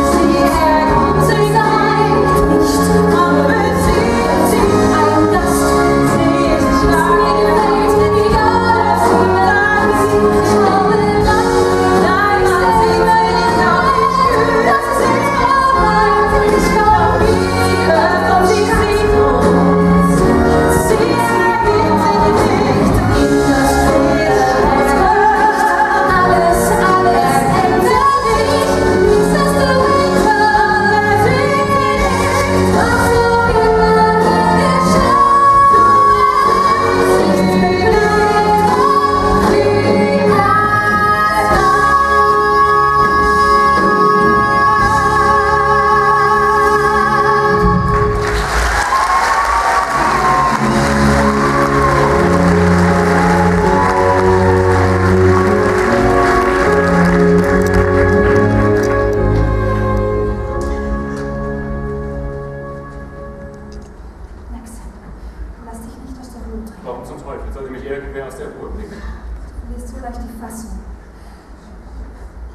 Sie ergibt sich sein, nicht aber sie ein Gast. Sie ist lang gefällt, egal ob sie lang sieht. Ich glaube dann, nein, sie will nicht, das ist jetzt vorbei. Ich glaube wieder, und sie sieht uns. Sie ergibt sich nicht in das Fehler. Alles ändert sich. Mrs. de Winter besiegt nicht, was so immer geschah. Du wirst nicht bleiben, wie Max, lass dich nicht aus der Ruhe bringen. Warum zum Teufel sollte mich irgendwer aus der Ruhe bringen? Du verlierst so leicht die Fassung.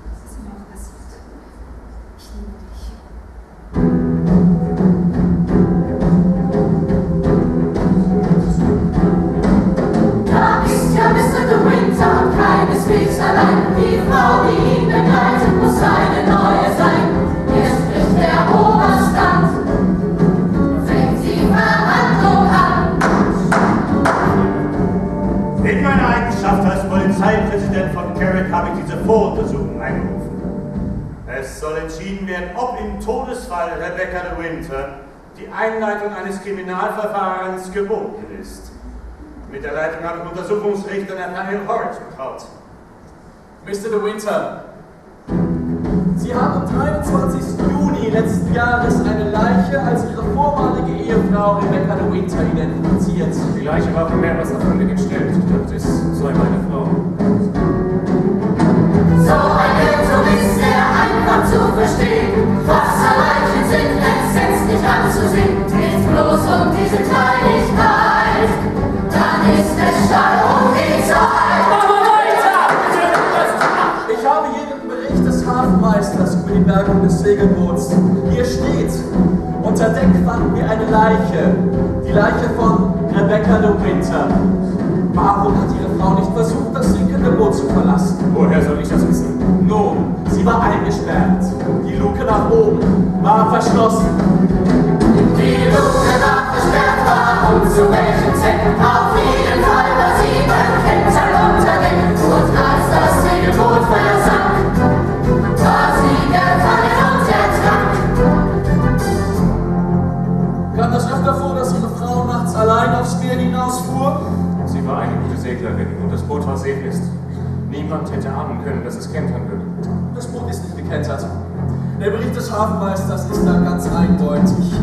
Was ist mir auch passiert? Ich liebe dich. Da ist ja Mr. de Winter und keineswegs allein. Die Frau, die ihn begleitet, muss eine neue sein. Hier spricht der Oberstand, fängt die Verhandlung an. In meiner Eigenschaft als Polizeipräsident von Carrick habe ich diese Voruntersuchung einberufen. Es soll entschieden werden, ob im Todesfall Rebecca de Winter die Einleitung eines Kriminalverfahrens geboten ist. Mit der Leitung habe ich Untersuchungsrichter Nathaniel Horrocks betraut. Mr. de Winter, Sie haben am 23. Juni letzten Jahres eine Leiche als Ihre vormalige Ehefrau Rebecca de Winter identifiziert. Die Leiche war von mehreren Erfunde gestellt. Ich dachte, es sei meine Frau. So ein Irrtum ist sehr einfach zu verstehen. Wasserleichen sind entsetzlich anzusehen. Geht bloß um diese Kleinigkeit, dann ist es Stall um die Zeit. Ich habe hier den Bericht des Hafenmeisters über die Bergung des Segelboots. Hier steht, unter Deck fanden wir eine Leiche. Die Leiche von Rebecca de Winter. Warum hat Ihre Frau nicht versucht, das sinkende Boot zu verlassen? Woher soll ich das wissen? Nun, sie war eingesperrt. Die Luke nach oben war verschlossen. Die Luke war versperrt war und zu welchem Zweck? Auf jeden Fall war sie beim Kentern unter Deck. Und als das Segelboot versank, war sie gefangen und ertrank. Kam das öfter vor, dass Ihre Frau nachts allein aufs Meer hinausfuhr? Sie war eine gute Seglerin und das Boot war seefest. Niemand hätte ahnen können, dass es kentern würde. Das Boot ist nicht gekentert. Der Bericht des Hafenmeisters ist da ganz eindeutig.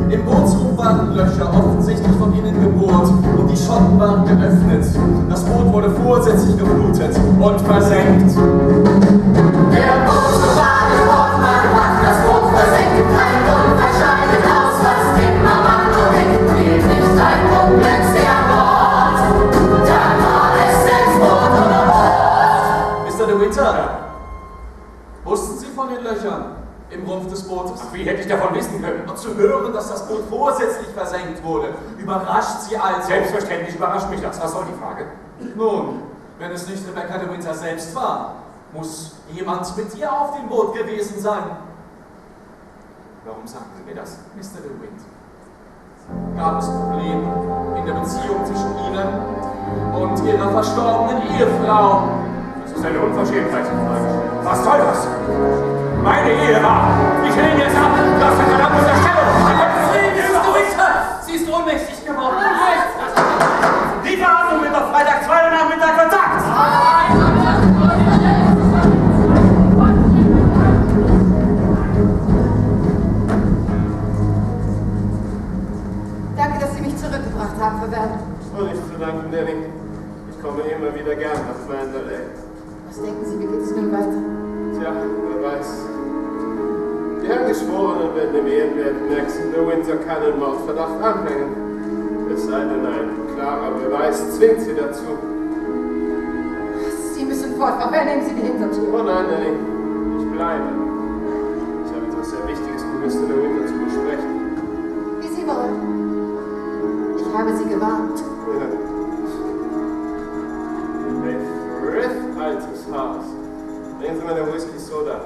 Im Bootsrumpf waren Löcher, offensichtlich von innen gebohrt, und die Schotten waren geöffnet. Das Boot wurde vorsätzlich geflutet und versenkt. Der Bootsbordmann hat das Boot versenkt. Ein unverscheidet aus, was immer man nur denkt. Blieb nicht ein unglücklicher Bord. Dann war es Selbstmord oder Mord. Mr. de Winter, wussten Sie von den Löchern im Rumpf des Bootes? Ach, wie hätte ich davon wissen können? Und zu hören, dass das Boot vorsätzlich versenkt wurde, überrascht Sie also. Selbstverständlich überrascht mich das. Was soll die Frage? Nun, wenn es nicht Rebecca de Winter selbst war, muss jemand mit ihr auf dem Boot gewesen sein. Warum sagen Sie mir das? Mr. de Winter, gab es Probleme in der Beziehung zwischen Ihnen und Ihrer verstorbenen Ehefrau? Das ist eine Unverschämtheit. Was soll das? Meine Ehe war. Ich lehne jetzt ab. Das ist eine verdammte Unterstellung. Mr. de Winter, sie ist ohnmächtig geworden. Die Verhandlung wird auf Freitag 2 Uhr Nachmittag vertagt! Danke, dass Sie mich zurückgebracht haben, Verwalter. weiß. Die Herren Geschworenen werden dem ehrenwerten Max de Winter keinen Mordverdacht anhängen. Es sei denn, ein klarer Beweis zwingt sie dazu. Sie müssen fortfahren, nehmen Sie die Hintertür. Oh nein, Nanny, ich bleibe. Ich habe etwas sehr Wichtiges mit Mr. de Winter zu besprechen. Wie Sie wollen. Ich habe Sie gewarnt. Ja. Hey, Frith, altes Haus. Nehmen Sie meine Whisky Soda.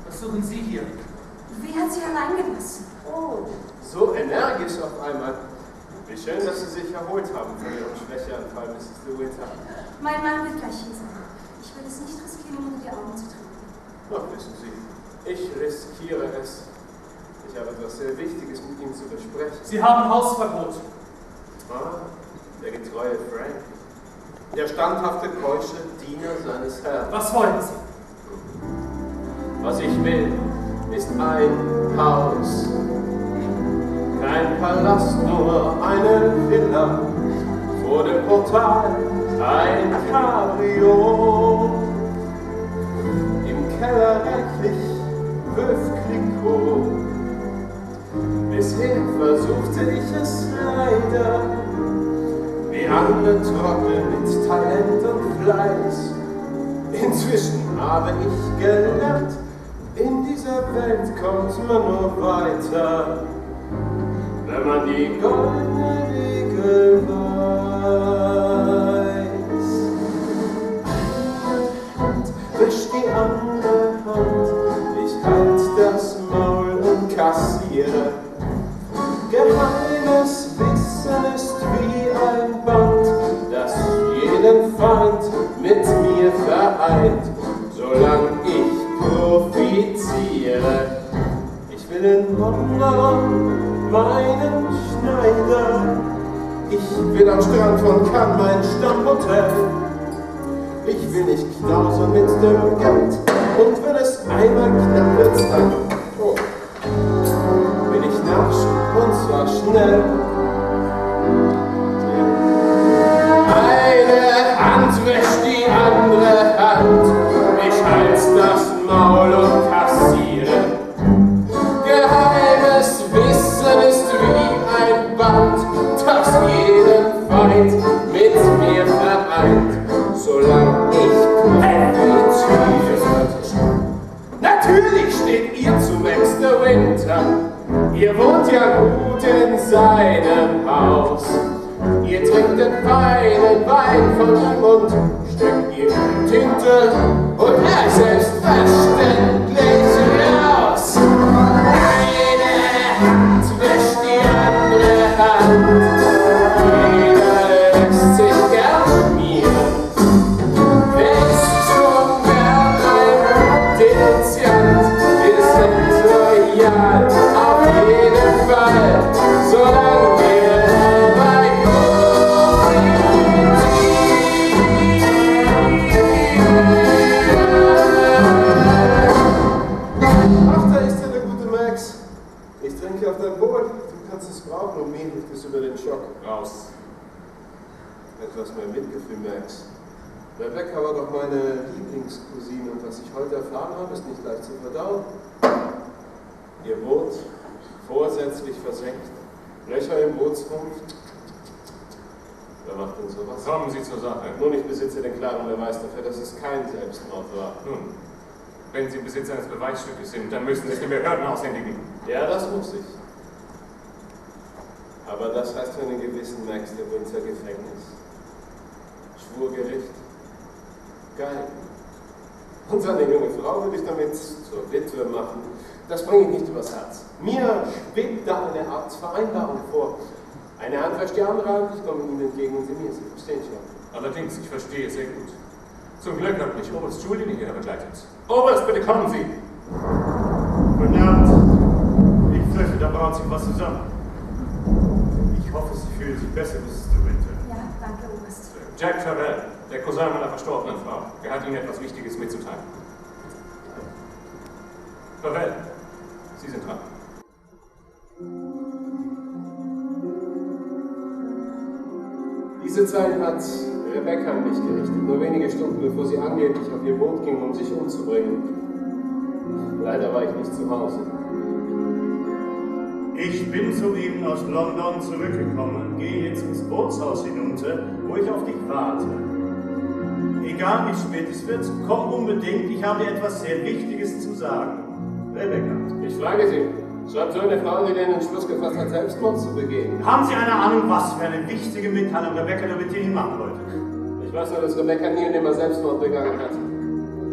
Was suchen Sie hier? Wer hat Sie allein gelassen? Oh, so energisch auf einmal. Wie schön, dass Sie sich erholt haben von Ihrem Schwächeanfall, Mrs. de Winter. Mein Mann wird gleich hier sein. Ich will es nicht riskieren, ihm unter die Augen zu treten. Ach, wissen Sie, ich riskiere es. Ich habe etwas sehr Wichtiges mit Ihnen zu besprechen. Sie haben Hausverbot. Ah, der getreue Frank. Der standhafte, keusche Diener seines Herrn. Was wollen Sie? Was ich will, ist ein Haus. Kein Palast, nur eine Villa. Vor dem Portal ein Cabrio. Im Keller reichlich Veuve Clicquot. Bisher versuchte ich es leider, wie andere Trottel mit Talent und Fleiß. Inzwischen habe ich gelernt, in dieser Welt kommt man nur weiter, wenn man die goldene Regel weiß. Eine Hand wäscht die andere Hand, ich halt das Maul und kassiere. Geheimes Wissen ist wie ein Band, das jeden Feind mit mir vereint, solang ich profitiere. Ich will in London meinen Schneider, ich will am Strand von Cannes mein Stammhotel. Ich will nicht knausern mit dem Geld, und wenn es einmal knapp wird, dann will ich nachschauen, und zwar schnell. Eine Hand wäscht die andere Hand, ich halt das Maul und kassiere. Geheimes Wissen ist wie ein Band, das jeden Feind mit mir vereint, solange ich profitiere. Natürlich steht ihr zu Max de Winter, ihr wohnt ja gut in seinem Haus. Ihr trinkt den feinen Wein von ihm und steckt ihm Tinte und er selbstverständlich raus. Eine Hand wäscht die andere Hand, jeder lässt sich gern schmieren. Wer ist schon gern ein Denunziant, ist loyal auf jeden Fall, solange wir bei Ach, da ist ja der gute Max. Ich trinke auf dein Boot. Du kannst es brauchen, um mir hilft es über den Schock. Raus. Etwas mehr Mitgefühl, Max. Rebecca war doch meine Lieblingscousine und was ich heute erfahren habe, ist nicht leicht zu verdauen. Ihr Boot, vorsätzlich versenkt, Löcher im Bootsrumpf. Wer macht denn sowas? Kommen Sie zur Sache. Nun, ich besitze den klaren Beweis dafür, dass es kein Selbstmord war. Nun, wenn Sie Besitzer eines Beweisstückes sind, dann müssen Sie es den Behörden aushändigen. Ja, das muss ich. Aber das heißt für einen gewissen Max de Winter Gefängnis. Schwurgericht. Geil. Und seine junge Frau will ich damit zur Witwe machen. Das bringe ich nicht übers Herz. Mir schwebt da eine Art Vereinbarung vor. Eine Hand wäscht die andere Hand, ich komme Ihnen entgegen und Sie mir. Sie verstehen schon. Allerdings, ich verstehe sehr gut. Zum Glück hat mich Oberst Julian hierher begleitet. Oberst, bitte kommen Sie! Guten Abend. Ich fürchte, da braut sich was zusammen. Ich hoffe, Sie fühlen sich besser, Mrs. de Winter. Ja, danke, Oberst. Jack Farrell, der Cousin meiner verstorbenen Frau. Er hat Ihnen etwas Wichtiges mitzuteilen. Farrell, Sie sind dran. Diese Zeilen hat Rebecca an mich gerichtet, nur wenige Stunden bevor sie angeblich auf ihr Boot ging, um sich umzubringen. Leider war ich nicht zu Hause. Ich bin soeben aus London zurückgekommen und gehe jetzt ins Bootshaus hinunter, wo ich auf dich warte. Egal wie spät es wird, komm unbedingt, ich habe dir etwas sehr Wichtiges zu sagen. Rebecca. Ich frage Sie, schreibt so eine Frau, die den Entschluss gefasst hat, Selbstmord zu begehen? Haben Sie eine Ahnung, was für eine wichtige Mitteilung Rebecca da mit Ihnen machen wollte? Ich weiß nur, dass Rebecca nie und nimmer Selbstmord begangen hat.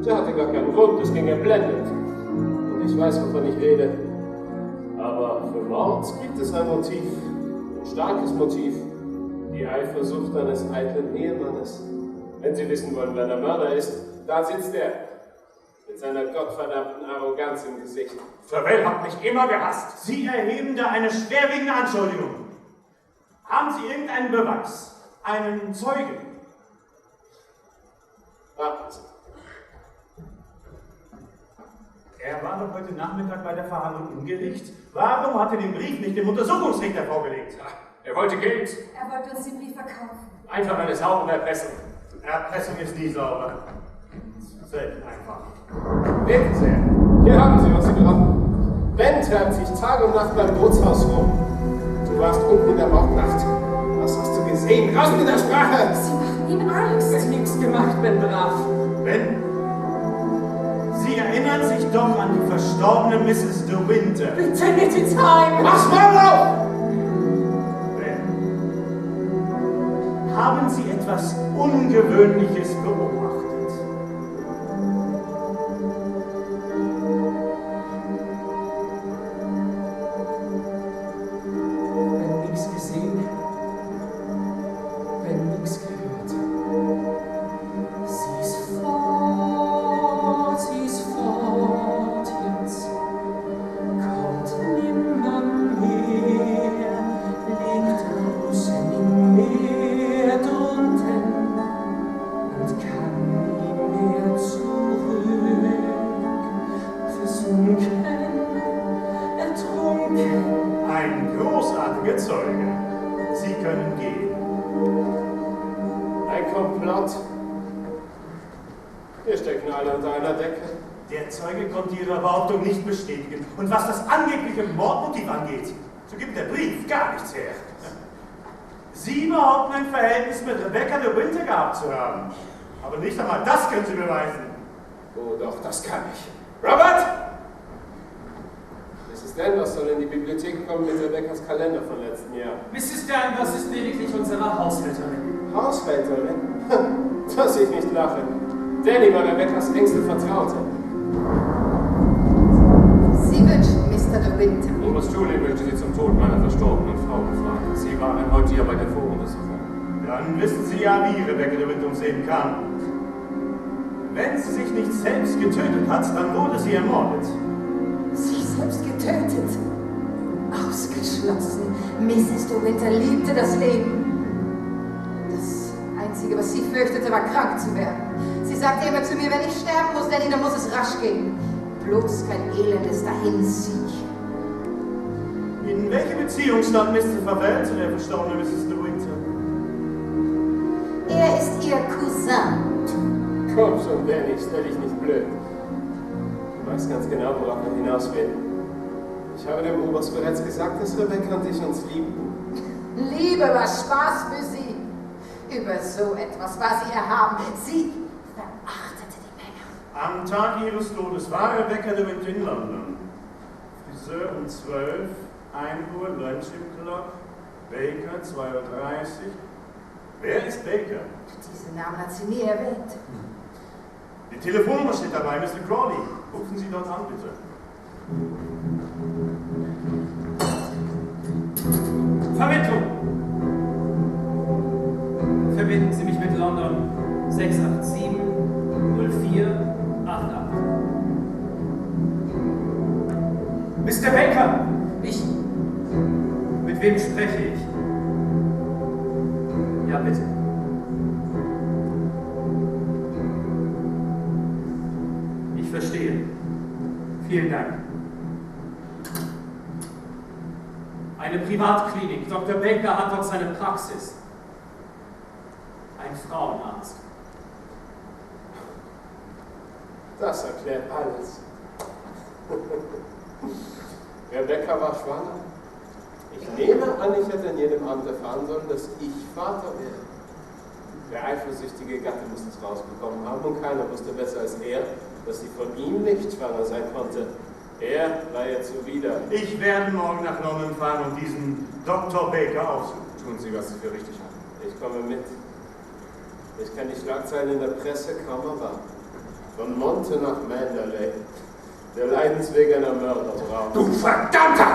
Sie hatte gar keinen Grund, es ging ihr blendend. Und ich weiß, wovon ich rede. Aber für Mord gibt es ein Motiv, ein starkes Motiv, die Eifersucht eines eitlen Ehemannes. Wenn Sie wissen wollen, wer der Mörder ist, da sitzt er, mit seiner gottverdammten Arroganz im Gesicht. Verwell hat mich immer gehasst. Sie erheben da eine schwerwiegende Anschuldigung. Haben Sie irgendeinen Beweis? Einen Zeugen? Warten Sie. Er war doch heute Nachmittag bei der Verhandlung im Gericht. Warum hat er den Brief nicht dem Untersuchungsrichter vorgelegt? Er wollte Geld. Er wollte uns den Brief verkaufen. Einfach eine saubere Erpressung. Erpressung ist nie sauber. Selten einfach. Bitte sehr. Hier haben Sie, was Sie brauchen. Ben treibt sich Tag und Nacht beim Bootshaus rum. Du warst unten in der Mordnacht. Was hast du gesehen? Raus mit der Sprache! Sie machen ihm Angst. Wenn nichts gemacht, Ben brav. Ben? Sie erinnern sich doch an die verstorbene Mrs. De Winter. Bitte nicht die Time! Mach's mal auf! Ben, haben Sie etwas Ungewöhnliches beobachtet? Ben nichts gesehen. Ben nichts gehört. Sie ist fort jetzt. Kommt nimmer mehr, liegt draußen im Meer drunten und kann nie mehr zurück. Versunken, ertrunken. Ein großartiger Zeuge. Sie können gehen. Ein Komplott. Wir stecken alle unter einer Decke. Der Zeuge konnte Ihre Behauptung nicht bestätigen. Und was das angebliche Mordmotiv angeht, so gibt der Brief gar nichts her. Sie behaupten, ein Verhältnis mit Rebecca De Winter gehabt zu haben. Aber nicht einmal das können Sie beweisen. Oh doch, das kann ich. Robert! Mrs. Danvers soll in die Bibliothek kommen mit Rebeccas Kalender von letzten Jahr. Mrs. Danvers ist lediglich unsere Haushälterin. Haushälterin? Dass ich nicht lache. Danny war Rebeccas engste Vertraute. Sie wünschen Mr. De Winter. Oberst Julian möchte Sie zum Tod meiner verstorbenen Frau befragen. Sie waren heute hier bei der Voruntersuchung. Dann wissen Sie ja, wie Rebecca De Winter umsehen kann. Wenn sie sich nicht selbst getötet hat, dann wurde sie ermordet. Sich selbst getötet? Ausgeschlossen. Mrs. De Winter liebte das Leben. Das Einzige, was sie fürchtete, war krank zu werden. Sie sagte immer zu mir, wenn ich sterben muss, Danny, dann muss es rasch gehen. Bloß kein elendes Dahinsieg. In welche Beziehung stand Mr. Favell zu der verstorbenen Mrs. De Winter? Er ist ihr Cousin. Komm schon, Danny, stell dich nicht blöd. Du weißt ganz genau, worauf man hinaus will. Ich habe dem Oberst bereits gesagt, dass Rebecca und ich uns liebten. Liebe war Spaß für sie. Über so etwas war sie erhaben. Sie verachtete die Männer. Am Tag ihres Todes war Rebecca De Winter in London. Friseur um 12, 1 Uhr, Lunch im Club, Baker 2:30 Uhr. Wer ist Baker? Diesen Namen hat sie nie erwähnt. Die Telefonnummer steht dabei, Mr. Crawley. Rufen Sie dort an, bitte. Vermittlung! Verbinden Sie mich mit London 687 0488. Mr. Baker! Ich. Mit wem spreche ich? Ja, bitte. Ich verstehe. Vielen Dank. Eine Privatklinik. Dr. Baker hat dort seine Praxis. Ein Frauenarzt. Das erklärt alles. Rebecca war schwanger. Ich nehme an, ich hätte in jedem Amt erfahren sollen, dass ich Vater wäre. Der eifersüchtige Gatte muss es rausbekommen haben und keiner wusste besser als er, dass sie von ihm nicht schwanger sein konnte. Er war ihr zuwider. Ich werde morgen nach London fahren und diesen Dr. Baker aufsuchen. Tun Sie, was Sie für richtig halten. Ich komme mit. Ich kann die Schlagzeilen in der Presse kaum erwarten. Von Monte nach Mandalay. Der Leidensweg einer Mörderfrau. Du verdammter!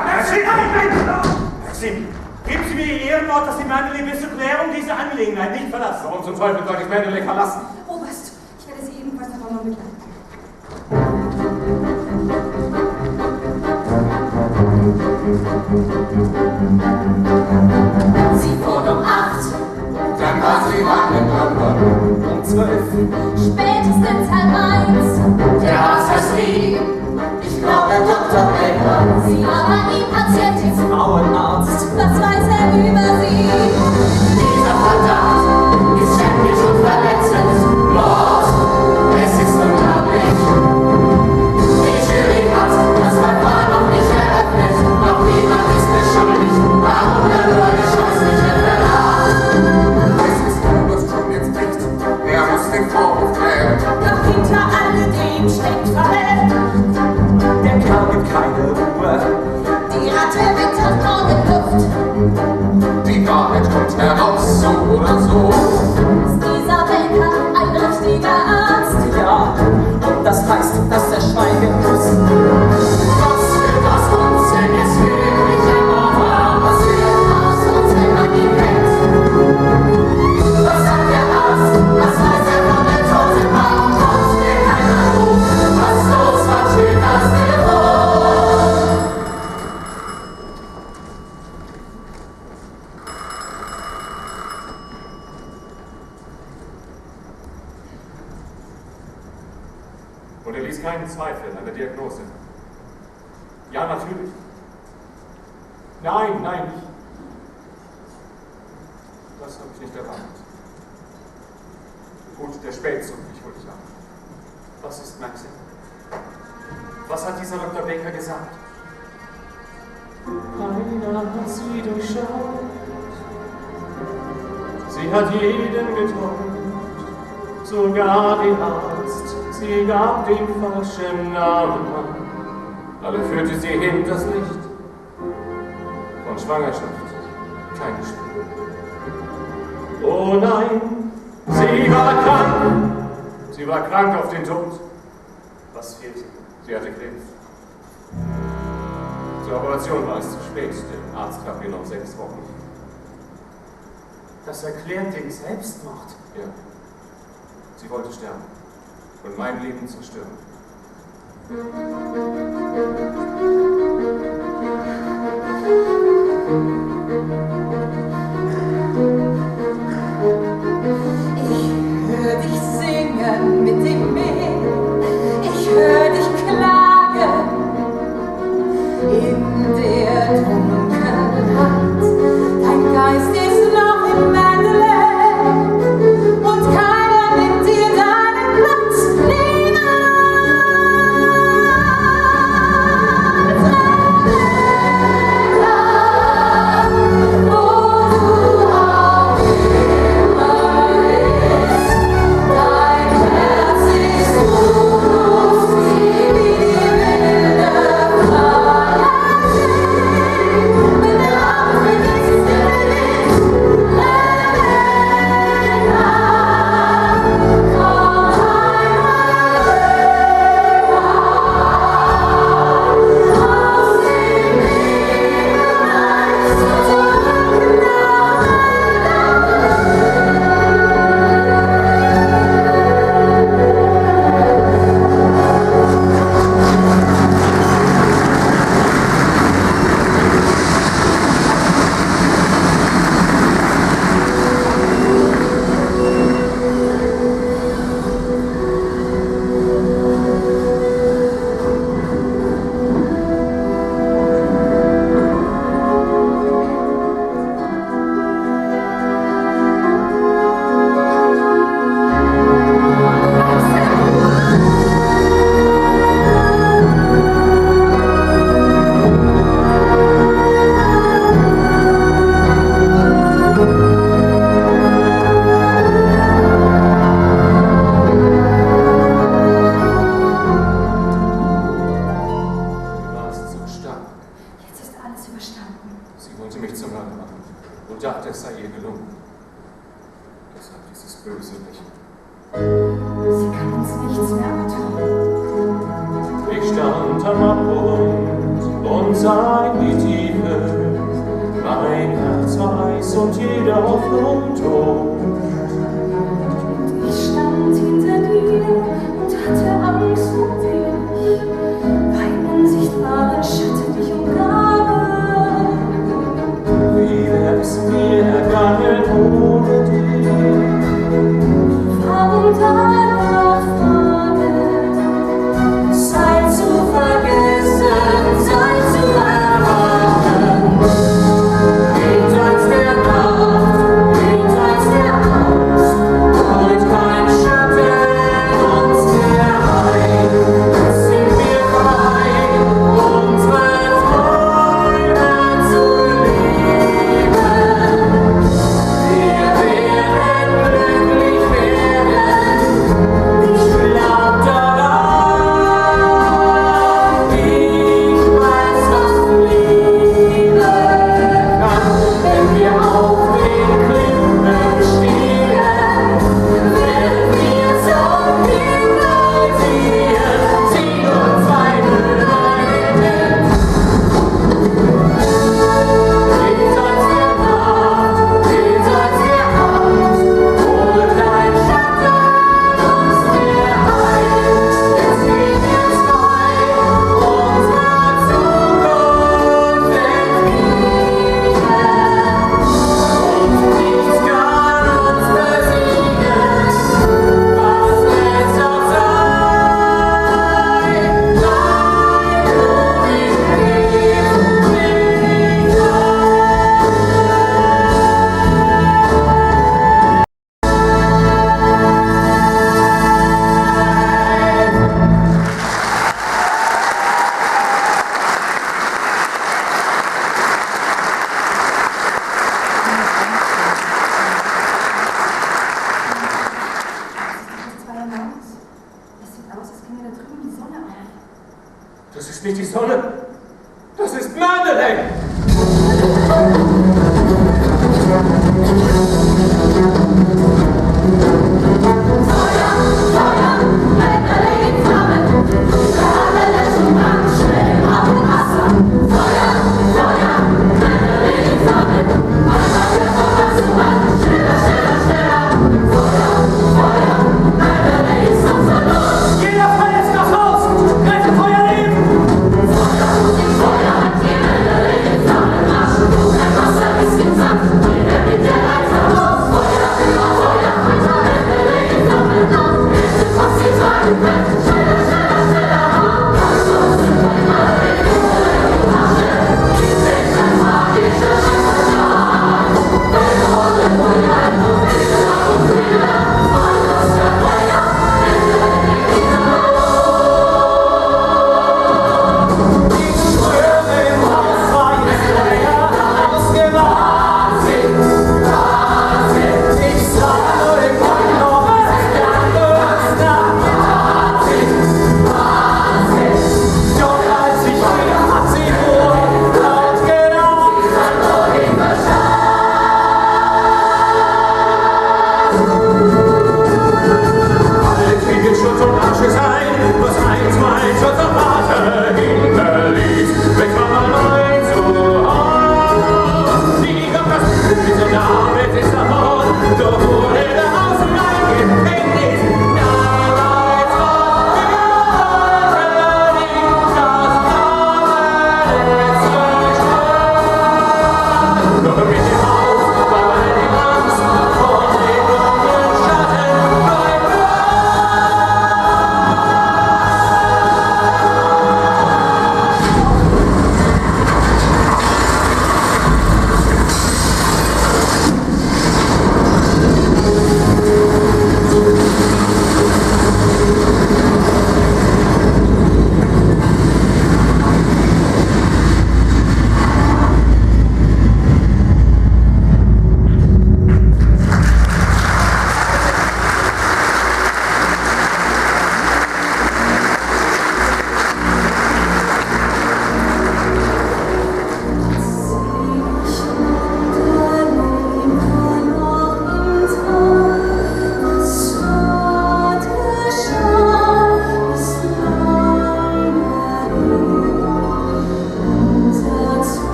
Maxim, geben Sie mir Ihr Ehrenwort, dass Sie Mandalay bis zur Klärung dieser Angelegenheit nicht verlassen. Warum zum Teufel soll ich Mandalay verlassen? Oberst, ich werde Sie ebenfalls nach London begleiten. Sie fuhr um 8, dann war sie an in London. Um 12. Spätestens 12:30. Der Arzt heißt Lee, ich glaube Dr. Baker. Sie aber die Patientin. Frauenarzt. Was weiß er über sie? Dieser Verdacht ist schändlich und verletzend. Mord, es ist unglaublich. Die Jury hat das Verfahren noch nicht eröffnet. Noch niemand ist beschuldigt. Warum der neue scheußliche Verrat? Es ist Oberst Juliens Pflicht. Er muss den Vorwurf klären. Doch hinter alledem steckt Verhältnis. Der Kerl gibt keine Ruhe. Die Ratte wittert morgen Luft. Die Wahrheit kommt heraus, so oder so. Ist dieser Baker ein richtiger Arzt? Ja, und das heißt, dass er schweigen muss. Was wird aus uns, wenn es wirklich ein Mord war? Was wird aus uns, wenn man ihn kennt? Was sagt der Arzt? Was weiß er von der toten Mann? Kommt mir keiner Ruf? Was los, was steht das Niveau? Und er ließ keinen Zweifel an der Diagnose. Ja, natürlich. Nein, nein. Das habe ich nicht erwartet. Gut, der Spätzug, ich hole dich ab. Was ist Maxim? Was hat dieser Dr. Baker gesagt? Einer hat sie durchschaut. Sie hat jeden getäuscht, sogar den Arzt. Sie gab den falschen Namen an. Alle führte sie hinters Licht. Von Schwangerschaft keine Spur. Oh nein, sie war krank. Sie war krank auf den Tod. Was fehlte? Sie hatte Krebs. Zur Operation war es zu spät. Der Arzt gab ihr noch 6 Wochen. Das erklärt den Selbstmord. Ja. Sie wollte sterben und mein Leben zerstören. Ich hör dich singen mit dem Meer, ich hör dich klagen in der dunklen Nacht. Dein Geist ist noch im Mandalay und keiner nimmt dir deinen Platz. Niemand! Ich stand am Abgrund und sah in die Tiefe. Mein Herz war Eis und jede Hoffnung tot. Ich stand hinter dir und hatte Angst um dich, weil unsichtbare Schatten dich umgaben. Wie wär es mir ergangen ohne dich? Warum danach fragen? Zeit zu vergessen, Zeit zu erwarten. Jenseits der Nacht, jenseits der Angst, heut kein Schatten uns mehr ein. Jetzt sind wir frei, unsere Träume zu leben. Wir werden glücklich werden, ich glaub daran. Ich weiß, was Liebe kann, wenn wir auf den Klippen stehen, werden wir zum Himmel sehen, ziehen uns ein Höhen. Jenseits der Nacht, jenseits der Angst, ohne kein Schatten uns mehr ein. Jetzt gehen wir frei, unsere Zukunft entgegen. Und nichts kann uns besiegen, was es auch sei. Nein, nur ich bin nicht da. Das war ja Maus. Es sieht aus, als ginge da drüben die Sonne auf. Das ist nicht die Sonne, das ist Madeleine!